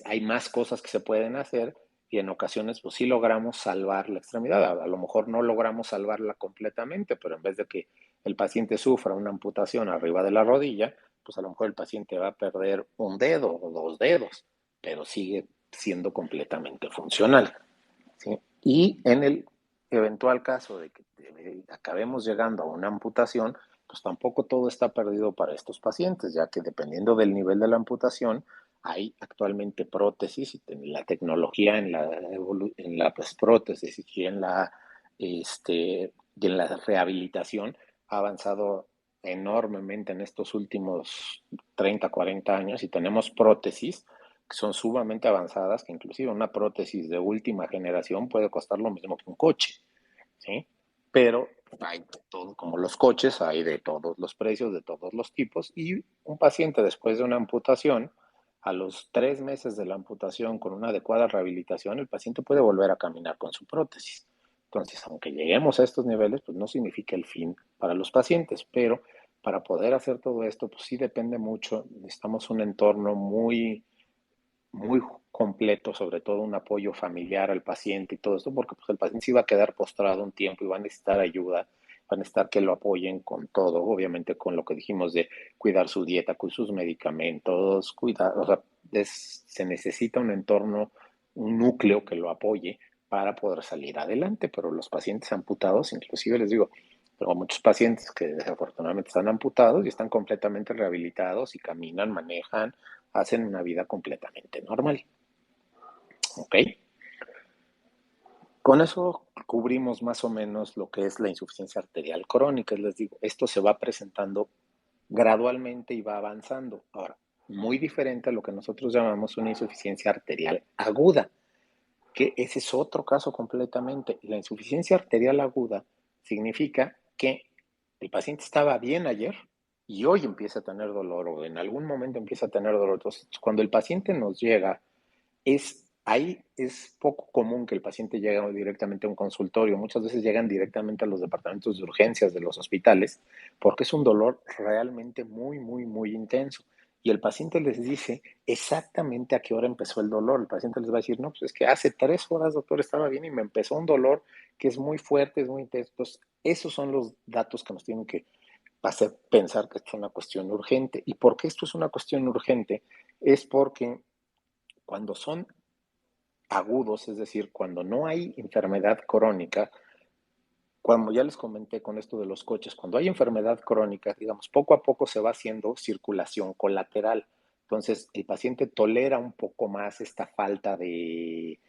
Speaker 3: hay más cosas que se pueden hacer, y en ocasiones pues sí logramos salvar la extremidad. A lo mejor no logramos salvarla completamente, pero en vez de que el paciente sufra una amputación arriba de la rodilla, pues a lo mejor el paciente va a perder un dedo o dos dedos, pero sigue siendo completamente funcional, ¿sí? Y en el eventual caso de que acabemos llegando a una amputación, pues tampoco todo está perdido para estos pacientes, ya que dependiendo del nivel de la amputación, hay actualmente prótesis, y la tecnología en la pues, prótesis y en la rehabilitación ha avanzado enormemente en estos últimos 30, 40 años, y tenemos prótesis que son sumamente avanzadas, que inclusive una prótesis de última generación puede costar lo mismo que un coche, ¿sí? Pero hay de todo, como los coches, hay de todos los precios, de todos los tipos, y un paciente después de una amputación, a los 3 meses de la amputación, con una adecuada rehabilitación, el paciente puede volver a caminar con su prótesis. Entonces, aunque lleguemos a estos niveles, pues no significa el fin para los pacientes, pero para poder hacer todo esto, pues sí depende mucho. Necesitamos un entorno muy completo, sobre todo un apoyo familiar al paciente y todo esto, porque pues, el paciente sí va a quedar postrado un tiempo y va a necesitar ayuda, va a necesitar que lo apoyen con todo, obviamente con lo que dijimos de cuidar su dieta, con sus medicamentos, cuidar, o sea, se necesita un entorno, un núcleo que lo apoye para poder salir adelante. Pero los pacientes amputados, inclusive les digo, tengo muchos pacientes que desafortunadamente están amputados y están completamente rehabilitados y caminan, manejan, hacen una vida completamente normal. ¿Ok? Con eso cubrimos más o menos lo que es la insuficiencia arterial crónica. Les digo, esto se va presentando gradualmente y va avanzando. Ahora, muy diferente a lo que nosotros llamamos una insuficiencia arterial aguda, que ese es otro caso completamente. La insuficiencia arterial aguda significa que el paciente estaba bien ayer y hoy empieza a tener dolor o en algún momento empieza a tener dolor. Entonces, cuando el paciente nos llega, ahí es poco común que el paciente llegue directamente a un consultorio. Muchas veces llegan directamente a los departamentos de urgencias de los hospitales porque es un dolor realmente muy, muy, muy intenso. Y el paciente les dice exactamente a qué hora empezó el dolor. El paciente les va a decir, no, pues es que hace 3 horas, doctor, estaba bien y me empezó un dolor que es muy fuerte, es muy intenso. Entonces, esos son los datos que nos tienen que hacer pensar que esto es una cuestión urgente. ¿Y por qué esto es una cuestión urgente? Es porque cuando son agudos, es decir, cuando no hay enfermedad crónica, como ya les comenté con esto de los coches, cuando hay enfermedad crónica, digamos, poco a poco se va haciendo circulación colateral. Entonces, el paciente tolera un poco más esta falta de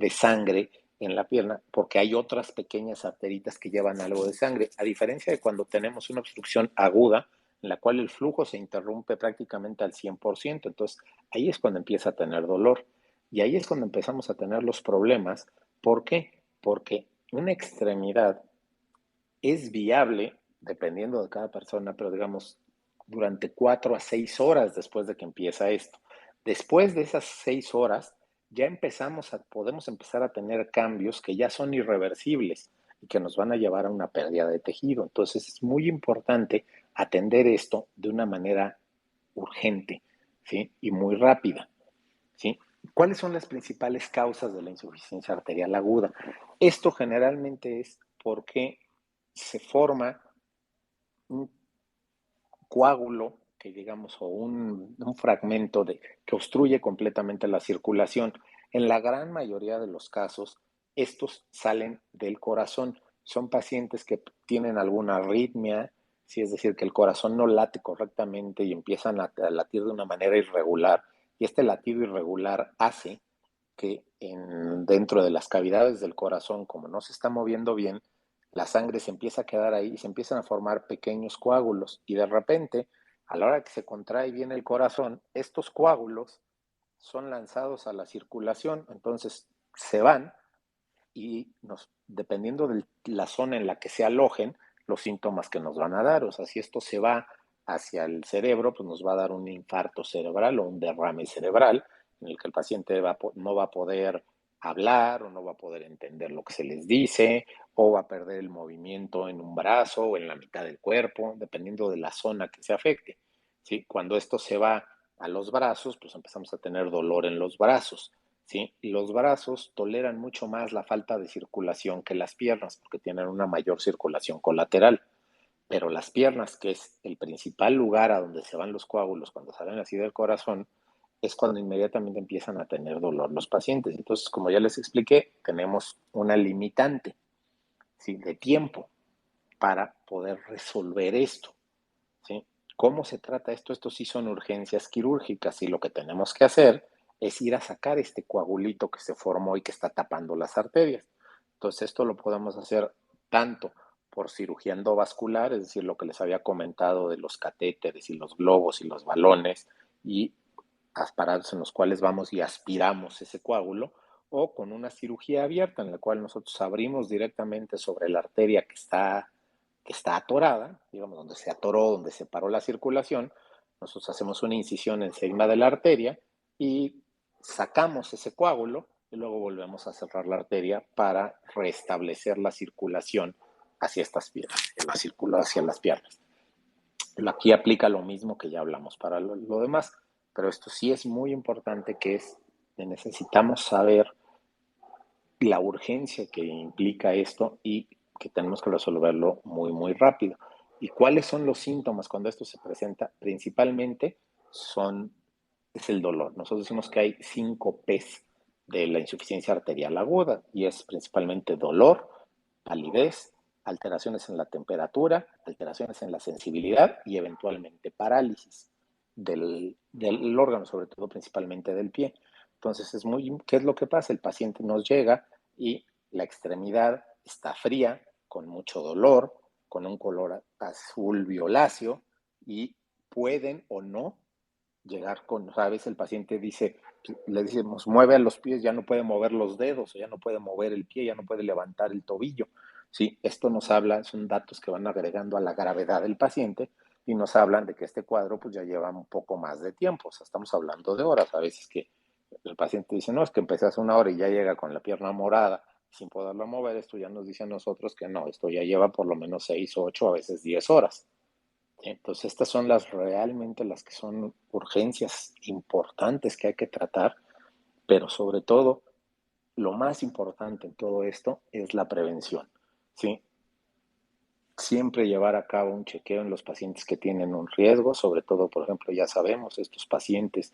Speaker 3: sangre en la pierna porque hay otras pequeñas arteritas que llevan algo de sangre, a diferencia de cuando tenemos una obstrucción aguda en la cual el flujo se interrumpe prácticamente al 100%. Entonces, ahí es cuando empieza a tener dolor y ahí es cuando empezamos a tener los problemas. ¿Por qué? Porque una extremidad es viable, dependiendo de cada persona, pero digamos, durante 4 a 6 horas después de que empieza esto. Después de esas 6 horas, ya podemos empezar a tener cambios que ya son irreversibles y que nos van a llevar a una pérdida de tejido. Entonces es muy importante atender esto de una manera urgente, ¿sí? Y muy rápida, ¿sí? ¿Cuáles son las principales causas de la insuficiencia arterial aguda? Esto generalmente es porque se forma un coágulo que digamos o un fragmento que obstruye completamente la circulación. En la gran mayoría de los casos, estos salen del corazón. Son pacientes que tienen alguna arritmia, ¿sí? Es decir, que el corazón no late correctamente y empiezan a latir de una manera irregular. Y este latido irregular hace que dentro de las cavidades del corazón, como no se está moviendo bien, la sangre se empieza a quedar ahí y se empiezan a formar pequeños coágulos. Y de repente, a la hora que se contrae bien el corazón, estos coágulos son lanzados a la circulación, entonces se van y dependiendo de la zona en la que se alojen, los síntomas que nos van a dar. O sea, si esto se va hacia el cerebro, pues nos va a dar un infarto cerebral o un derrame cerebral en el que el paciente no va a poder hablar o no va a poder entender lo que se les dice o va a perder el movimiento en un brazo o en la mitad del cuerpo, dependiendo de la zona que se afecte. ¿Sí? Cuando esto se va a los brazos, pues empezamos a tener dolor en los brazos. ¿Sí? Los brazos toleran mucho más la falta de circulación que las piernas porque tienen una mayor circulación colateral. Pero las piernas, que es el principal lugar a donde se van los coágulos cuando salen así del corazón, es cuando inmediatamente empiezan a tener dolor los pacientes. Entonces, como ya les expliqué, tenemos una limitante, ¿sí? De tiempo para poder resolver esto, ¿sí? ¿Cómo se trata esto? Esto sí son urgencias quirúrgicas y lo que tenemos que hacer es ir a sacar este coagulito que se formó y que está tapando las arterias. Entonces esto lo podemos hacer tanto por cirugía endovascular, es decir, lo que les había comentado de los catéteres y los globos y los balones y aparatos en los cuales vamos y aspiramos ese coágulo, o con una cirugía abierta en la cual nosotros abrimos directamente sobre la arteria que está atorada, digamos, donde se atoró, donde se paró la circulación. Nosotros hacemos una incisión encima de la arteria y sacamos ese coágulo y luego volvemos a cerrar la arteria para restablecer la circulación hacia estas piernas, hacia las piernas. Aquí aplica lo mismo que ya hablamos para lo demás, pero esto sí es muy importante, que necesitamos saber la urgencia que implica esto y que tenemos que resolverlo muy, muy rápido. ¿Y cuáles son los síntomas cuando esto se presenta? Principalmente es el dolor. Nosotros decimos que hay 5 P's de la insuficiencia arterial aguda y es principalmente dolor, palidez, alteraciones en la temperatura, alteraciones en la sensibilidad y eventualmente parálisis del órgano, sobre todo principalmente del pie. Entonces, ¿qué es lo que pasa? El paciente nos llega y la extremidad está fría, con mucho dolor, con un color azul violáceo y pueden o no llegar a veces el paciente le decimos, mueve a los pies, ya no puede mover los dedos, o ya no puede mover el pie, ya no puede levantar el tobillo. Sí, esto nos habla, son datos que van agregando a la gravedad del paciente, y nos hablan de que este cuadro pues ya lleva un poco más de tiempo, o sea, estamos hablando de horas, a veces que el paciente dice, no, es que empecé hace una hora y ya llega con la pierna morada sin poderlo mover, esto ya nos dice a nosotros que no, esto ya lleva por lo menos 6, 8, a veces 10 horas. Entonces estas son realmente las que son urgencias importantes que hay que tratar, pero sobre todo lo más importante en todo esto es la prevención, ¿sí? Siempre llevar a cabo un chequeo en los pacientes que tienen un riesgo, sobre todo, por ejemplo, ya sabemos, estos pacientes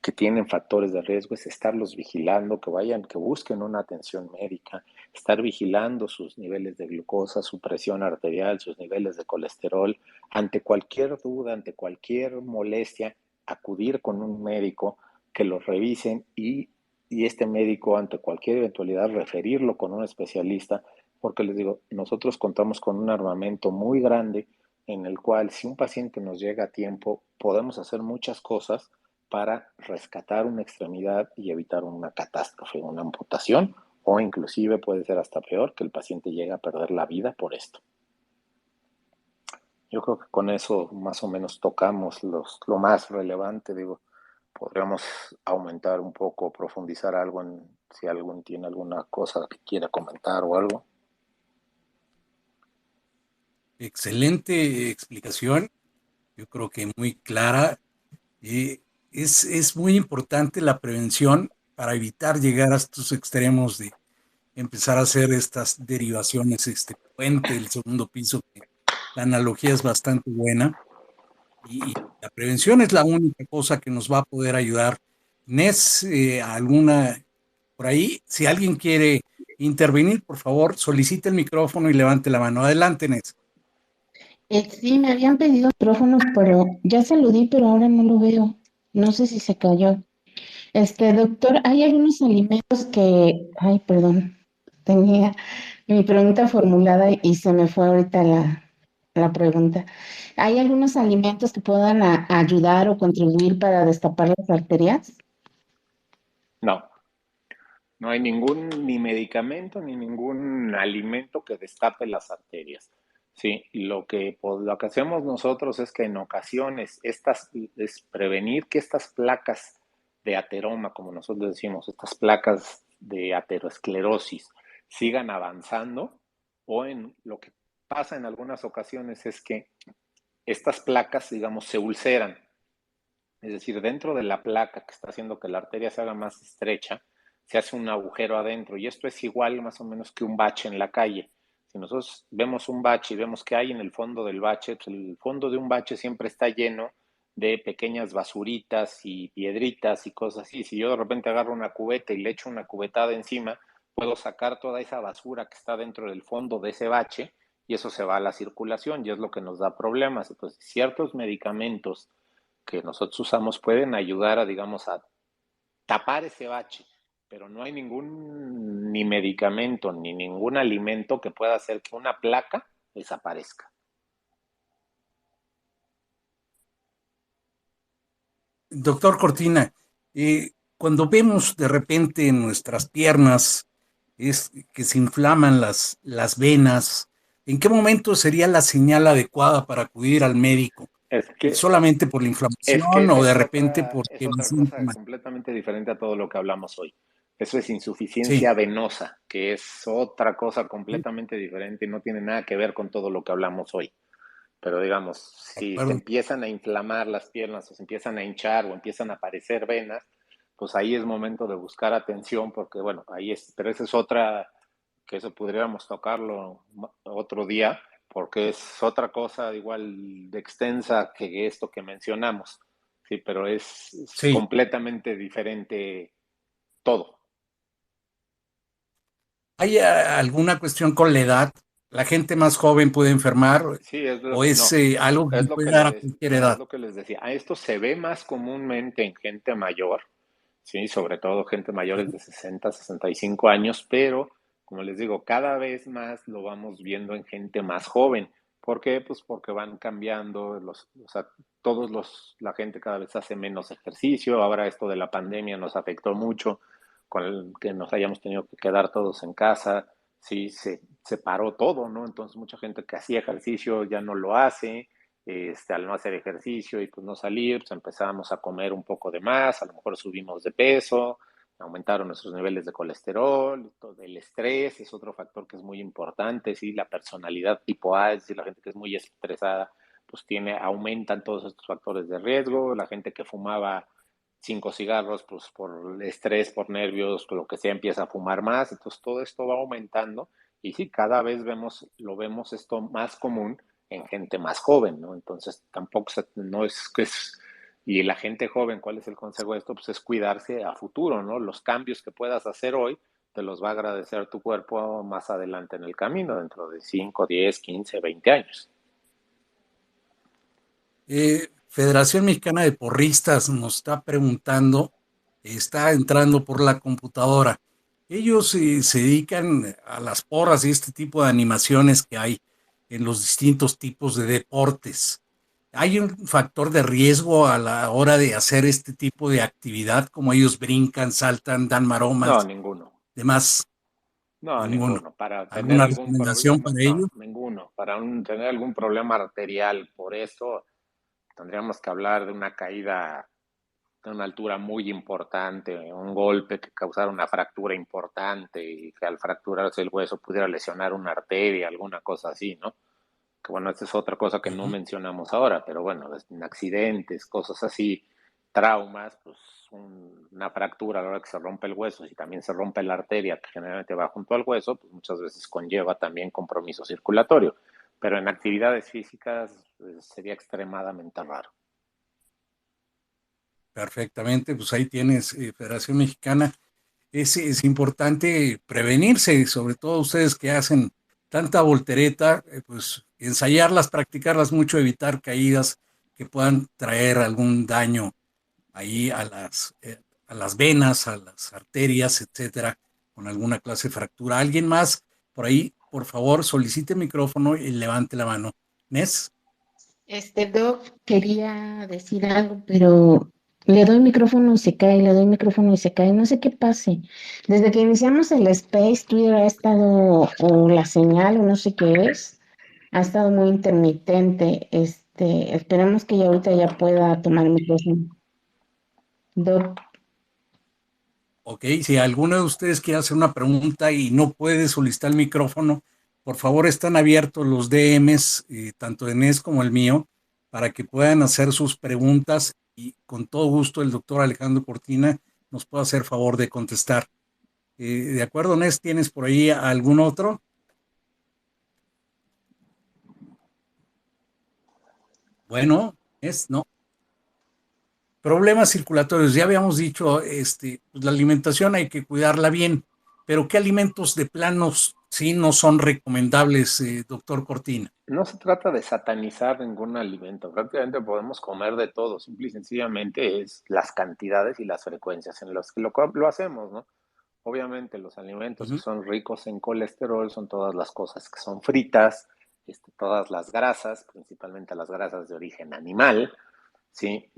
Speaker 3: que tienen factores de riesgo, es estarlos vigilando, que vayan, que busquen una atención médica, estar vigilando sus niveles de glucosa, su presión arterial, sus niveles de colesterol, ante cualquier duda, ante cualquier molestia, acudir con un médico que los revisen y este médico, ante cualquier eventualidad, referirlo con un especialista, porque les digo, nosotros contamos con un armamento muy grande en el cual si un paciente nos llega a tiempo, podemos hacer muchas cosas para rescatar una extremidad y evitar una catástrofe, una amputación, o inclusive puede ser hasta peor, que el paciente llegue a perder la vida por esto. Yo creo que con eso más o menos tocamos lo más relevante, digo, podríamos aumentar un poco, profundizar algo si alguien tiene alguna cosa que quiera comentar o algo.
Speaker 1: Excelente explicación, yo creo que muy clara. Es muy importante la prevención para evitar llegar a estos extremos de empezar a hacer estas derivaciones, este puente, el segundo piso, que la analogía es bastante buena y la prevención es la única cosa que nos va a poder ayudar. Inés, alguna por ahí, si alguien quiere intervenir, por favor, solicite el micrófono y levante la mano. Adelante, Inés.
Speaker 2: Sí, me habían pedido micrófono, pero ya saludé, pero ahora no lo veo. No sé si se cayó. Doctor, hay algunos alimentos que, ay, perdón, tenía mi pregunta formulada y se me fue ahorita la pregunta. ¿Hay algunos alimentos que puedan ayudar o contribuir para destapar las arterias?
Speaker 3: No, no hay ningún ni medicamento ni ningún alimento que destape las arterias. Sí, lo que hacemos nosotros es que en ocasiones es prevenir que estas placas de ateroma, como nosotros decimos, estas placas de aterosclerosis sigan avanzando, o en lo que pasa en algunas ocasiones es que estas placas, digamos, se ulceran. Es decir, dentro de la placa que está haciendo que la arteria se haga más estrecha, se hace un agujero adentro, y esto es igual más o menos que un bache en la calle. Si nosotros vemos un bache y vemos qué hay en el fondo del bache, pues el fondo de un bache siempre está lleno de pequeñas basuritas y piedritas y cosas así. Si yo de repente agarro una cubeta y le echo una cubetada encima, puedo sacar toda esa basura que está dentro del fondo de ese bache, y eso se va a la circulación y es lo que nos da problemas. Entonces, ciertos medicamentos que nosotros usamos pueden ayudar a, digamos, a tapar ese bache, pero no hay ningún ni medicamento ni ningún alimento que pueda hacer que una placa desaparezca.
Speaker 1: Doctor Cortina, cuando vemos de repente en nuestras piernas es que se inflaman las venas, ¿en qué momento sería la señal adecuada para acudir al médico?
Speaker 3: Es que,
Speaker 1: ¿Solamente por la
Speaker 3: es que
Speaker 1: inflamación
Speaker 3: esa
Speaker 1: o de repente porque
Speaker 3: es
Speaker 1: me
Speaker 3: otra
Speaker 1: siento
Speaker 3: cosa
Speaker 1: mal?
Speaker 3: completamente diferente a todo lo que hablamos hoy. Eso es
Speaker 1: Sí,
Speaker 3: insuficiencia venosa, que es otra cosa completamente diferente y no tiene nada que ver con todo lo que hablamos hoy. Pero digamos,
Speaker 1: de
Speaker 3: si se
Speaker 1: acuerdo.
Speaker 3: empiezan a inflamar las piernas o se empiezan a hinchar o empiezan a aparecer venas, pues ahí es momento de buscar atención porque, bueno, ahí es, pero esa es otra, que eso podríamos tocarlo otro día, porque es otra cosa igual de extensa que esto que mencionamos, sí, pero es
Speaker 1: Sí.
Speaker 3: completamente diferente todo.
Speaker 1: ¿Hay alguna cuestión con la edad? ¿La gente más joven puede enfermar
Speaker 3: Sí,
Speaker 1: o es
Speaker 3: no,
Speaker 1: algo que
Speaker 3: es lo
Speaker 1: puede
Speaker 3: que
Speaker 1: dar a cualquier
Speaker 3: no, es
Speaker 1: edad?
Speaker 3: lo que les decía. A esto se ve más comúnmente en gente mayor, sí, sobre todo gente mayores de 60, 65 años, pero como les digo, cada vez más lo vamos viendo en gente más joven. ¿Por qué? Pues porque van cambiando o sea, la gente cada vez hace menos ejercicio. Ahora esto de la pandemia nos afectó mucho, con el que nos hayamos tenido que quedar todos en casa, sí, se paró todo, ¿no? Entonces mucha gente que hacía ejercicio ya no lo hace, al no hacer ejercicio y pues no salir, pues empezamos a comer un poco de más, a lo mejor subimos de peso, aumentaron nuestros niveles de colesterol, todo el estrés es otro factor que es muy importante, ¿sí? La personalidad tipo A, es decir, la gente que es muy estresada, pues aumentan todos estos factores de riesgo, la gente que fumaba 5 cigarros, pues por estrés, por nervios, por lo que sea, empieza a fumar más, entonces todo esto va aumentando y sí, cada vez lo vemos esto más común en gente más joven, ¿no? Entonces tampoco no es que es, y la gente joven, ¿cuál es el consejo de esto? Pues es cuidarse a futuro, ¿no? Los cambios que puedas hacer hoy te los va a agradecer tu cuerpo más adelante en el camino, dentro de 5, 10, 15, 20 años.
Speaker 1: Federación Mexicana de Porristas nos está preguntando, está entrando por la computadora. Ellos se dedican a las porras y este tipo de animaciones que hay en los distintos tipos de deportes. ¿Hay un factor de riesgo a la hora de hacer este tipo de actividad, como ellos brincan, saltan, dan
Speaker 3: No,
Speaker 1: maromas,
Speaker 3: ninguno.
Speaker 1: demás?
Speaker 3: No,
Speaker 1: Ninguno.
Speaker 3: ninguno. Para tener
Speaker 1: ¿Alguna
Speaker 3: algún
Speaker 1: recomendación
Speaker 3: problema,
Speaker 1: para
Speaker 3: no,
Speaker 1: ellos?
Speaker 3: ninguno. Para tener algún problema arterial por eso, tendríamos que hablar de una caída de una altura muy importante, un golpe que causara una fractura importante y que al fracturarse el hueso pudiera lesionar una arteria, alguna cosa así, ¿no? Que bueno, esta es otra cosa que no
Speaker 1: Ajá.
Speaker 3: mencionamos ahora, pero bueno, en accidentes, cosas así, traumas, pues una fractura a la hora que se rompe el hueso, si también se rompe la arteria que generalmente va junto al hueso, pues muchas veces conlleva también compromiso circulatorio, pero en actividades físicas sería extremadamente raro.
Speaker 1: Perfectamente, pues ahí tienes, Federación Mexicana. Es importante prevenirse, sobre todo ustedes que hacen tanta voltereta, pues ensayarlas, practicarlas mucho, evitar caídas que puedan traer algún daño ahí a las venas, a las arterias, etcétera, con alguna clase de fractura. ¿Alguien más por ahí, por favor, solicite micrófono y levante la mano? Nes.
Speaker 2: Doc, quería decir algo, pero le doy micrófono y se cae, le doy micrófono y se cae, no sé qué pase. Desde que iniciamos el Space, Twitter ha estado, o la señal, o no sé qué es, ha estado muy intermitente. Esperemos que ya ahorita ya pueda tomar el micrófono. Doc,
Speaker 1: Ok, si alguno de ustedes quiere hacer una pregunta y no puede solicitar el micrófono, por favor están abiertos los DMs, tanto de Nes como el mío, para que puedan hacer sus preguntas y con todo gusto el doctor Alejandro Cortina nos puede hacer favor de contestar. ¿De acuerdo, Nes? ¿Tienes por ahí algún otro? Bueno, Nes, no. Problemas circulatorios, ya habíamos dicho, pues la alimentación hay que cuidarla bien, pero ¿qué alimentos de planos sí no son recomendables, doctor Cortina?
Speaker 3: No se trata de satanizar ningún alimento, prácticamente podemos comer de todo, simple y sencillamente es las cantidades y las frecuencias en las que lo hacemos, ¿no? Obviamente los alimentos que
Speaker 1: Ujú.
Speaker 3: son ricos en colesterol son todas las cosas que son fritas, todas las grasas, principalmente las grasas de origen animal, ¿sí?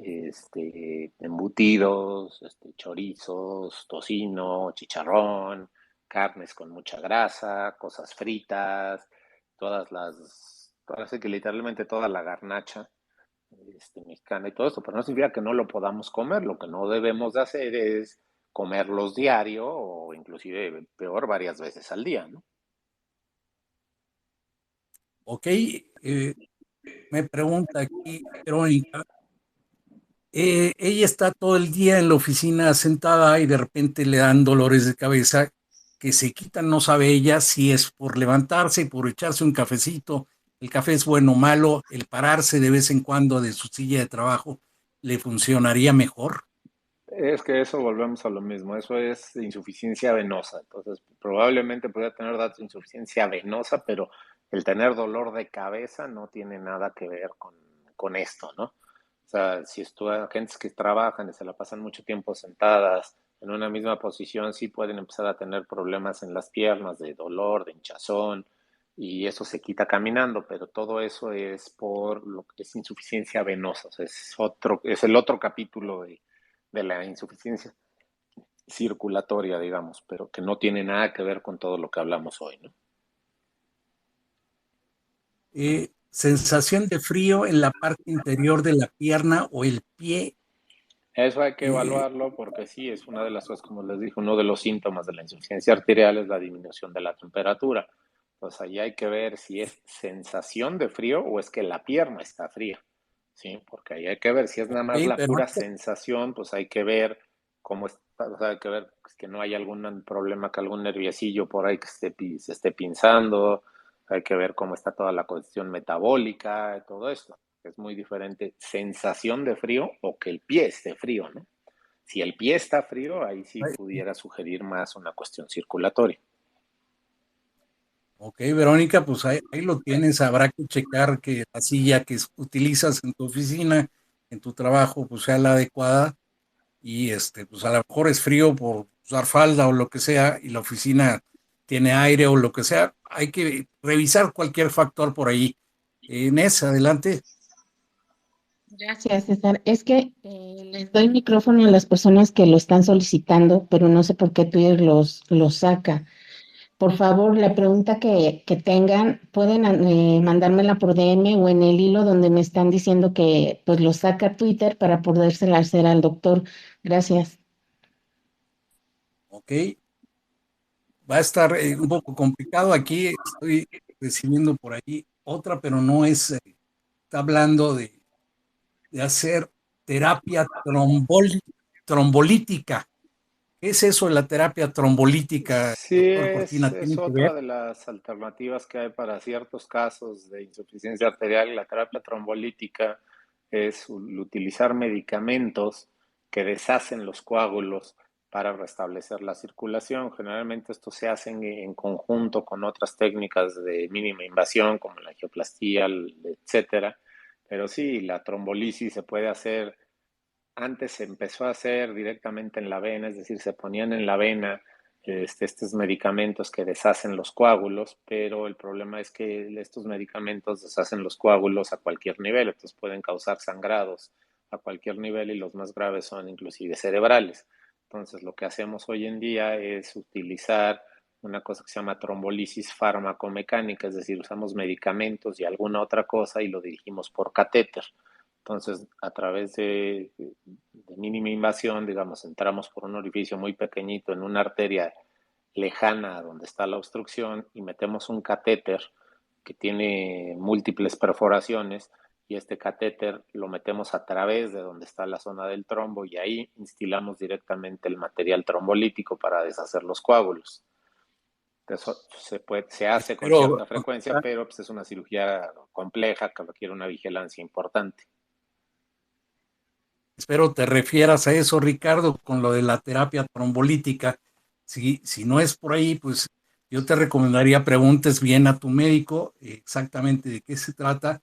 Speaker 3: Embutidos, chorizos, tocino, chicharrón, carnes con mucha grasa, cosas fritas, ahora sí que literalmente toda la garnacha mexicana y todo esto, pero no significa que no lo podamos comer, lo que no debemos de hacer es comerlos diario o inclusive peor varias veces al día, ¿no?
Speaker 1: Ok, me pregunta aquí Verónica, ella está todo el día en la oficina sentada y de repente le dan dolores de cabeza que se quitan, no sabe ella si es por levantarse y por echarse un cafecito. El café es bueno o malo, el pararse de vez en cuando de su silla de trabajo le funcionaría mejor.
Speaker 3: Es que eso volvemos a lo mismo, eso es insuficiencia venosa, entonces probablemente podría tener datos de insuficiencia venosa, pero el tener dolor de cabeza no tiene nada que ver con esto, ¿no? O sea, si gentes que trabajan y se la pasan mucho tiempo sentadas en una misma posición, sí pueden empezar a tener problemas en las piernas de dolor, de hinchazón, y eso se quita caminando, pero todo eso es por lo que es insuficiencia venosa, o sea, es el otro capítulo de la insuficiencia circulatoria, digamos, pero que no tiene nada que ver con todo lo que hablamos hoy, ¿no?
Speaker 1: sensación de frío en la parte interior de la pierna o el pie.
Speaker 3: Eso hay que
Speaker 1: Eh,
Speaker 3: evaluarlo porque sí, es una de las cosas, como les dije, uno de los síntomas de la insuficiencia arterial es la disminución de la temperatura. Pues ahí hay que ver si es sensación de frío o es que la pierna está fría, ¿sí? Porque ahí hay que ver si es nada
Speaker 1: ok,
Speaker 3: más la pura
Speaker 1: Verónica,
Speaker 3: sensación, pues hay que ver cómo está, o sea, hay que ver pues, que no hay algún problema, que algún nerviecillo por ahí que se esté pinzando, hay que ver cómo está toda la cuestión metabólica, todo esto. Es muy diferente sensación de frío o que el pie esté frío, ¿no? Si el pie está frío, ahí sí pudiera sugerir más una cuestión circulatoria.
Speaker 1: ok, Verónica, pues ahí lo tienes. Habrá que checar que la silla que utilizas en tu oficina, en tu trabajo, pues sea la adecuada. Y pues a lo mejor es frío por usar falda o lo que sea, y la oficina tiene aire o lo que sea. Hay que revisar cualquier factor por ahí. Inés, adelante.
Speaker 2: Gracias, César. Es que les doy micrófono a las personas que lo están solicitando, pero no sé por qué Twitter los saca. Por favor, la pregunta que tengan, pueden mandármela por DM o en el hilo donde me están diciendo que pues lo saca Twitter para podérsela hacer al doctor. Gracias.
Speaker 1: Ok, va a estar un poco complicado. Aquí estoy recibiendo por ahí otra, pero no es, está hablando de hacer terapia trombolítica. ¿Qué es eso de la terapia trombolítica,
Speaker 3: Sí,
Speaker 1: doctor Cortina?
Speaker 3: es
Speaker 1: ¿Tiene que ver?
Speaker 3: otra de las alternativas que hay para ciertos casos de insuficiencia arterial. La terapia trombolítica es utilizar medicamentos que deshacen los coágulos para restablecer la circulación. Generalmente esto se hace en conjunto con otras técnicas de mínima invasión como la angioplastía, etcétera. Pero sí, la trombolisis se puede hacer. Antes se empezó a hacer directamente en la vena, es decir, se ponían en la vena estos medicamentos que deshacen los coágulos, pero el problema es que estos medicamentos deshacen los coágulos a cualquier nivel, entonces pueden causar sangrados a cualquier nivel y los más graves son inclusive cerebrales. Entonces lo que hacemos hoy en día es utilizar una cosa que se llama trombolisis fármaco-mecánica, es decir, usamos medicamentos y alguna otra cosa y lo dirigimos por catéter. Entonces, a través de mínima invasión, digamos, entramos por un orificio muy pequeñito en una arteria lejana a donde está la obstrucción y metemos un catéter que tiene múltiples perforaciones y este catéter lo metemos a través de donde está la zona del trombo y ahí instilamos directamente el material trombolítico para deshacer los coágulos. Eso se hace con
Speaker 1: Espero,
Speaker 3: cierta frecuencia, pero pues, es una cirugía compleja que requiere una vigilancia importante.
Speaker 1: espero te refieras a eso, Ricardo, con lo de la terapia trombolítica. Si no es por ahí, pues yo te recomendaría preguntes bien a tu médico exactamente de qué se trata,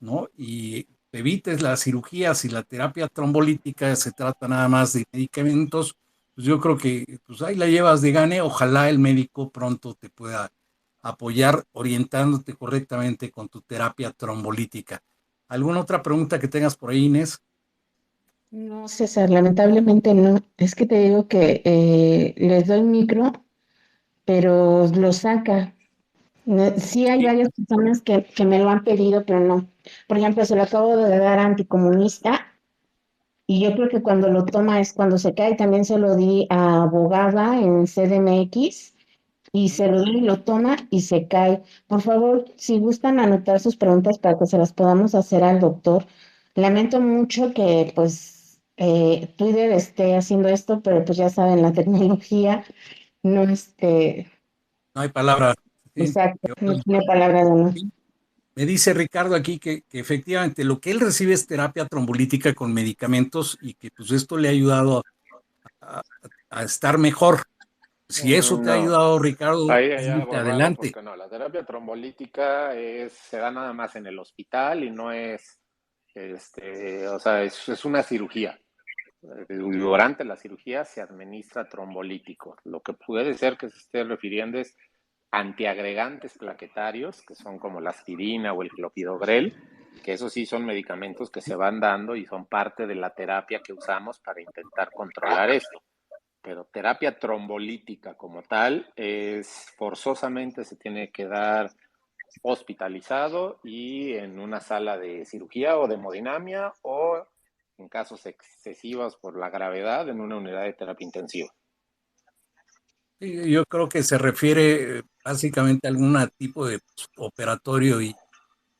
Speaker 1: ¿no? Y evites las cirugías y la terapia trombolítica se trata nada más de medicamentos. Pues yo creo que pues ahí la llevas de gane. Ojalá el médico pronto te pueda apoyar orientándote correctamente con tu terapia trombolítica. ¿Alguna otra pregunta que tengas por ahí, Inés?
Speaker 2: No, César, lamentablemente no. Es que te digo que les doy micro, pero lo saca. Sí hay
Speaker 1: Sí,
Speaker 2: varias personas que me lo han pedido, pero no. Por ejemplo, se lo acabo de dar a anticomunista y yo creo que cuando lo toma es cuando se cae. También se lo di a abogada en CDMX y se lo di, lo toma y se cae. Por favor, si gustan anotar sus preguntas para que se las podamos hacer al doctor. Lamento mucho que pues Twitter esté haciendo esto, pero pues ya saben, la tecnología no
Speaker 1: no hay palabra. Sí.
Speaker 2: exacto, no tiene palabra de honor.
Speaker 1: Me dice Ricardo aquí que efectivamente lo que él recibe es terapia trombolítica con medicamentos y que pues esto le ha ayudado a, a estar mejor. Si eso te ha
Speaker 3: No,
Speaker 1: ayudado, Ricardo,
Speaker 3: ahí hay
Speaker 1: adelante,
Speaker 3: algo raro
Speaker 1: adelante.
Speaker 3: porque no, la terapia trombolítica se da nada más en el hospital y no es, o sea, es una cirugía. Durante la cirugía se administra trombolítico. Lo que puede ser que se esté refiriendo es antiagregantes plaquetarios, que son como la aspirina o el clopidogrel, que esos sí son medicamentos que se van dando y son parte de la terapia que usamos para intentar controlar esto. Pero terapia trombolítica como tal es forzosamente se tiene que dar hospitalizado y en una sala de cirugía o de hemodinamia, o en casos excesivos por la gravedad en una unidad de terapia intensiva.
Speaker 1: Sí, yo creo que se refiere básicamente a algún tipo de operatorio y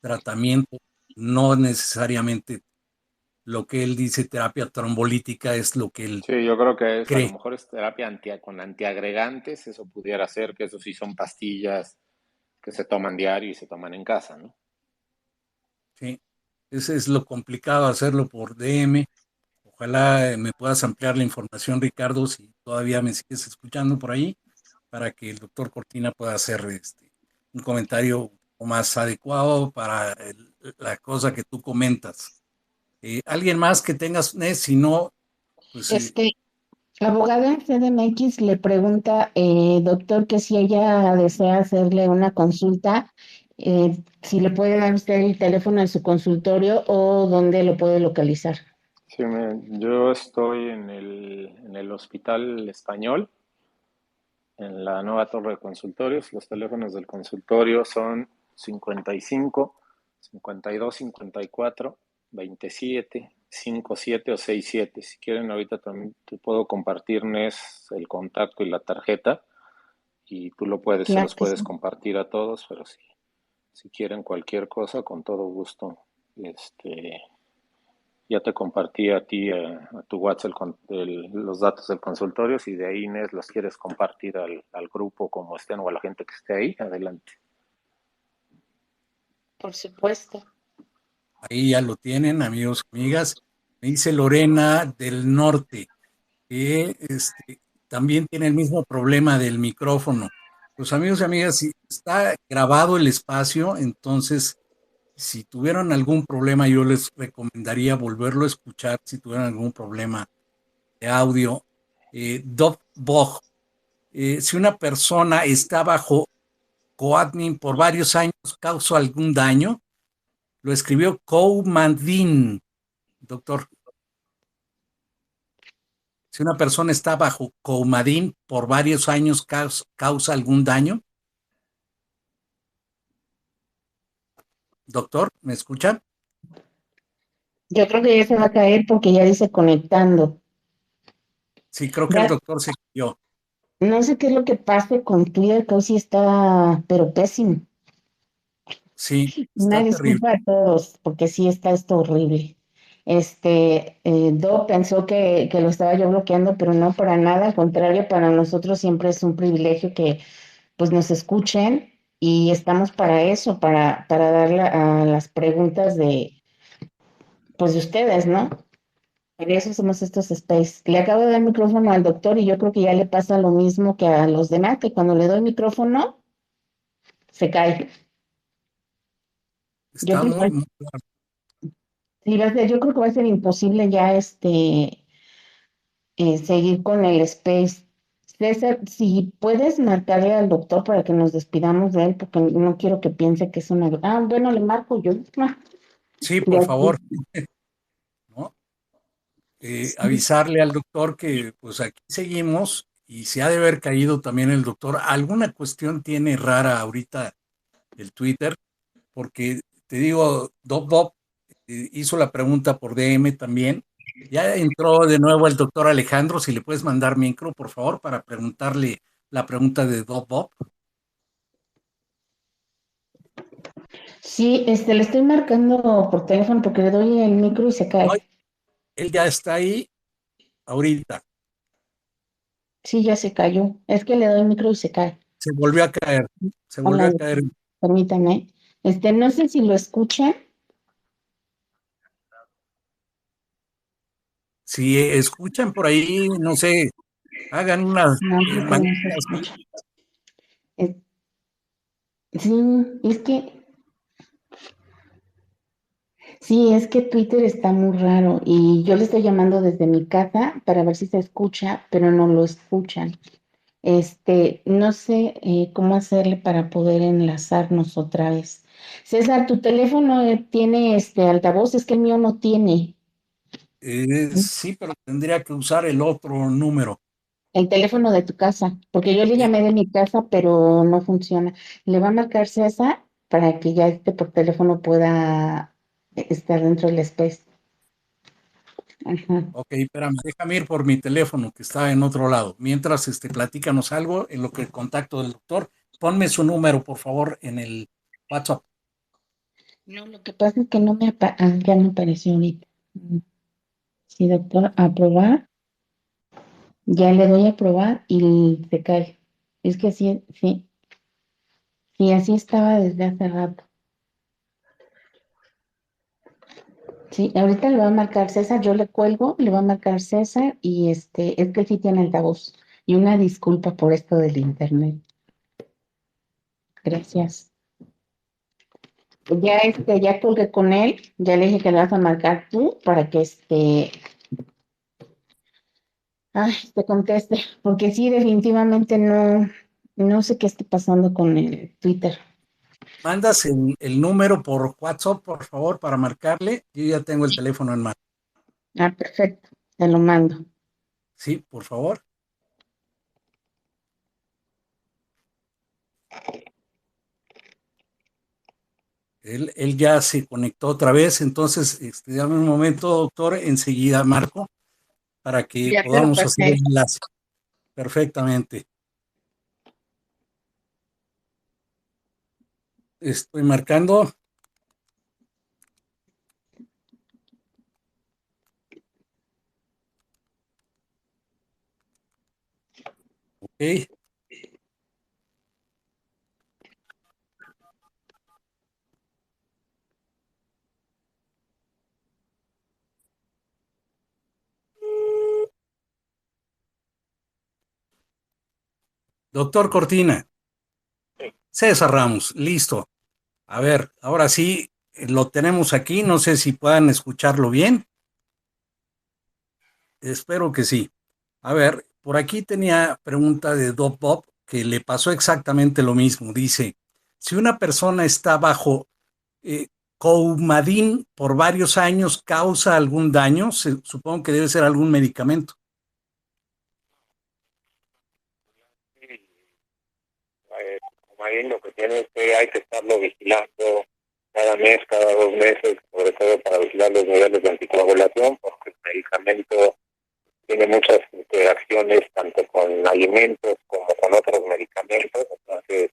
Speaker 1: tratamiento, no necesariamente lo que él dice terapia trombolítica es lo que él
Speaker 3: Sí, yo creo que a lo
Speaker 1: cree.
Speaker 3: mejor es terapia con antiagregantes, eso pudiera ser, que eso sí son pastillas que se toman diario y se toman en casa, ¿no?
Speaker 1: ¿Sí? Ese es lo complicado, hacerlo por DM. Ojalá me puedas ampliar la información, Ricardo, si todavía me sigues escuchando por ahí, para que el doctor Cortina pueda hacer un comentario un poco más adecuado para la cosa que tú comentas. ¿Alguien más que tengas, si no, pues
Speaker 2: Este, abogada en CDMX le pregunta, doctor, que si ella desea hacerle una consulta, si le puede dar usted el teléfono de su consultorio o dónde lo puede localizar.
Speaker 3: Sí, yo estoy en el Hospital Español, en la nueva torre de consultorios. Los teléfonos del consultorio son 55 52 54 27 57 o 67. Si quieren, ahorita también te puedo compartirles el contacto y la tarjeta, y tú se
Speaker 2: Claro
Speaker 3: los
Speaker 2: que
Speaker 3: puedes
Speaker 2: sí.
Speaker 3: compartir a todos, pero si quieren cualquier cosa, con todo gusto, ya te compartí a ti, a tu WhatsApp, los datos del consultorio. Si de ahí, Inés, los quieres compartir al grupo como estén, o a la gente que esté ahí, adelante.
Speaker 2: Por supuesto.
Speaker 1: ahí ya lo tienen, amigos, amigas. Me dice Lorena del Norte, que también tiene el mismo problema del micrófono. Los amigos y amigas, si está grabado el espacio, entonces, si tuvieron algún problema, yo les recomendaría volverlo a escuchar si tuvieron algún problema de audio. Bog, si una persona está bajo coadmin por varios años, ¿causa algún daño? Lo escribió Coumadin, doctor. Si una persona está bajo Coumadin por varios años, ¿causa algún daño? Doctor, ¿me escucha?
Speaker 2: Yo creo que ya se va a caer porque ya dice conectando.
Speaker 1: Sí, creo que el
Speaker 2: Ya,
Speaker 1: doctor se cayó.
Speaker 2: no sé qué es lo que pase con Twitter, que hoy sí está, pero pésimo.
Speaker 1: Sí,
Speaker 2: Una
Speaker 1: está terrible.
Speaker 2: disculpa a todos, porque sí está esto horrible. Do pensó que lo estaba yo bloqueando, pero no para nada, al contrario, para nosotros siempre es un privilegio que pues nos escuchen y estamos para eso, para darle a las preguntas pues de ustedes, ¿no? Por eso hacemos estos space. Le acabo de dar el micrófono al doctor y yo creo que ya le pasa lo mismo que a los demás, que cuando le doy micrófono se cae. Yo
Speaker 1: Está
Speaker 2: creo
Speaker 1: muy,
Speaker 2: que
Speaker 1: muy
Speaker 2: sí, yo creo que va a ser imposible ya seguir con el space. César, si puedes marcarle al doctor para que nos despidamos de él, porque no quiero que piense que es una... Ah, bueno, le marco yo.
Speaker 1: sí,
Speaker 2: De
Speaker 1: por
Speaker 2: aquí.
Speaker 1: favor, ¿no?
Speaker 2: Sí.
Speaker 1: Avisarle al doctor que pues aquí seguimos y se ha de haber caído también el doctor. Alguna cuestión tiene rara ahorita el Twitter, porque te digo, Doc Bob hizo la pregunta por DM también. Ya entró de nuevo el doctor Alejandro, si le puedes mandar micro, por favor, para preguntarle la pregunta de Doc Bob.
Speaker 2: Sí, le estoy marcando por teléfono porque le doy el micro y se
Speaker 1: No,
Speaker 2: cae.
Speaker 1: él ya está ahí ahorita.
Speaker 2: Sí, ya se cayó. Es que le doy el micro y se cae.
Speaker 1: Se volvió a caer, se volvió
Speaker 2: Hola,
Speaker 1: a caer.
Speaker 2: permítame. No sé si lo escuchan.
Speaker 1: Si escuchan por ahí, no sé, hagan una
Speaker 2: No, creo que no se
Speaker 1: manita así.
Speaker 2: escucha. Es- sí, es que, sí, es que Twitter está muy raro y yo le estoy llamando desde mi casa para ver si se escucha, pero no lo escuchan. No sé cómo hacerle para poder enlazarnos otra vez. César, tu teléfono tiene altavoz, es que el mío no tiene.
Speaker 1: Sí, pero tendría que usar el otro número.
Speaker 2: El teléfono de tu casa, porque yo le
Speaker 1: Eh,
Speaker 2: llamé de mi casa, pero no funciona. ¿Le va a marcar César? para que ya por teléfono pueda estar dentro del space. Ajá.
Speaker 1: Ok, espérame, déjame ir por mi teléfono que está en otro lado. Mientras, platícanos algo en lo que contacto del doctor. Ponme su número, por favor, en el WhatsApp.
Speaker 2: No, lo que pasa es que no me ya me apareció ahorita. Sí, doctor, aprobar. Ya le doy a aprobar y se cae. Es que sí, sí, sí, así estaba desde hace rato. Sí, ahorita le va a marcar César, yo le cuelgo, le va a marcar César y es que sí tiene altavoz. Y una disculpa por esto del internet. Gracias. Ya ya colgué con él, ya le dije que le vas a marcar tú para que ay, te conteste, porque sí, definitivamente no sé qué esté pasando con el Twitter.
Speaker 1: Mandas el número por WhatsApp, por favor, para marcarle. Yo ya tengo el teléfono en mano.
Speaker 2: Ah, perfecto, te lo mando.
Speaker 1: Sí, por favor. Él ya se conectó otra vez, entonces, dame un momento, doctor, enseguida marco para que
Speaker 2: Ya te lo
Speaker 1: podamos hacer el
Speaker 2: pasé.
Speaker 1: enlace perfectamente. Estoy marcando. Ok. Doctor Cortina, César Ramos, listo. A ver, ahora sí, lo tenemos aquí. No sé si puedan escucharlo bien. Espero que sí. A ver, por aquí tenía pregunta de Doc Bob que le pasó exactamente lo mismo. Dice, si una persona está bajo eh, Coumadin por varios años, ¿causa algún daño? Supongo que debe ser algún medicamento.
Speaker 3: Como ahí lo que tiene es que hay que estarlo vigilando cada mes, cada 2 meses, sobre todo para vigilar los niveles de anticoagulación, porque el medicamento tiene muchas interacciones tanto con alimentos como con otros medicamentos, entonces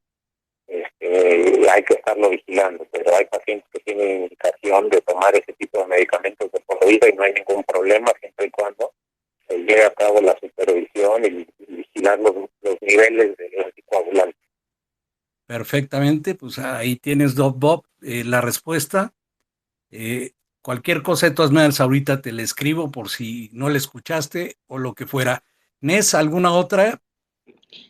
Speaker 3: hay que estarlo vigilando, pero hay pacientes que tienen indicación de tomar ese tipo de medicamentos de por vida y no hay ningún problema siempre y cuando se lleve a cabo la supervisión y vigilar los niveles de anticoagulantes.
Speaker 1: Perfectamente, pues ahí tienes, Doc Bob, la respuesta. Cualquier cosa, de todas maneras, ahorita te la escribo por si no la escuchaste o lo que fuera. Nes, ¿alguna otra?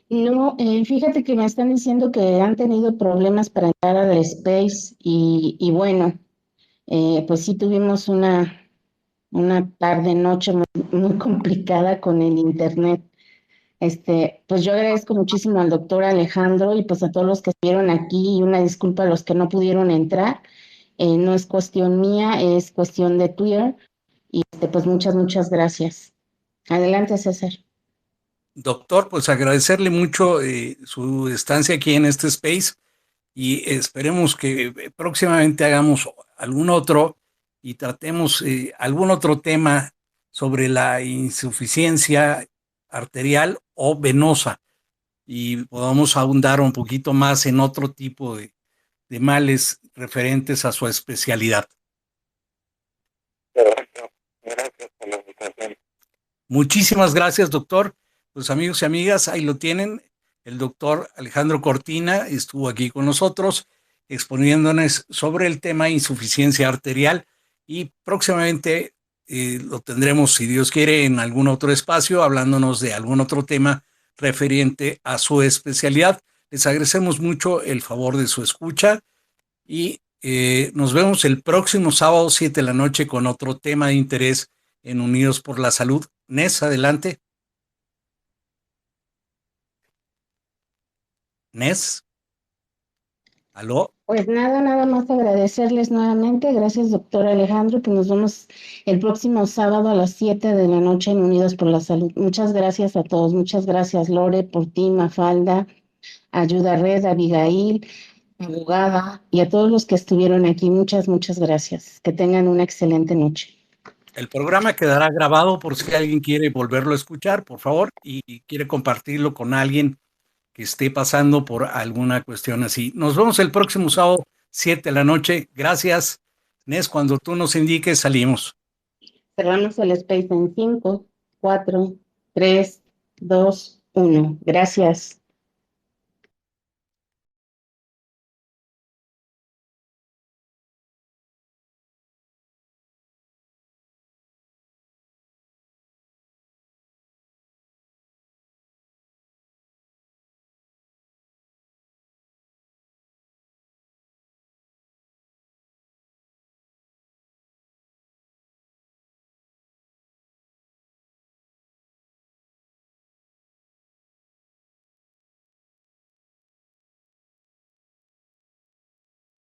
Speaker 2: No, fíjate que me están diciendo que han tenido problemas para entrar al Space y bueno, pues sí tuvimos una tarde, noche muy complicada con el internet. Pues yo agradezco muchísimo al doctor Alejandro y pues a todos los que estuvieron aquí y una disculpa a los que no pudieron entrar. No es cuestión mía, es cuestión de Twitter y pues muchas gracias. Adelante, César.
Speaker 1: Doctor, pues agradecerle mucho su estancia aquí en este space y esperemos que próximamente hagamos algún otro y tratemos algún otro tema sobre la insuficiencia arterial o venosa y podamos ahondar un poquito más en otro tipo de males referentes a su especialidad.
Speaker 3: Gracias por la invitación.
Speaker 1: Muchísimas gracias, doctor. Pues amigos y amigas, ahí lo tienen. El doctor Alejandro Cortina estuvo aquí con nosotros exponiéndonos sobre el tema insuficiencia arterial y próximamente lo tendremos, si Dios quiere, en algún otro espacio, hablándonos de algún otro tema referente a su especialidad. Les agradecemos mucho el favor de su escucha y nos vemos el próximo sábado 7 de la noche con otro tema de interés en Unidos por la Salud. Nes, adelante. Nes, aló.
Speaker 2: Pues nada más agradecerles nuevamente. Gracias, doctor Alejandro. Pues nos vemos el próximo sábado a las 7 de la noche en Unidos por la Salud. Muchas gracias a todos. Muchas gracias, Lore, por ti, Mafalda, Ayuda Red, Abigail, abogada, y a todos los que estuvieron aquí, muchas, muchas gracias. Que tengan una excelente noche.
Speaker 1: El programa quedará grabado por si alguien quiere volverlo a escuchar, por favor, y quiere compartirlo con alguien que esté pasando por alguna cuestión así. Nos vemos el próximo sábado, 7 de la noche. Gracias, Nes. Cuando tú nos indiques, salimos.
Speaker 2: Cerramos el space en 5, 4, 3, 2, 1. Gracias.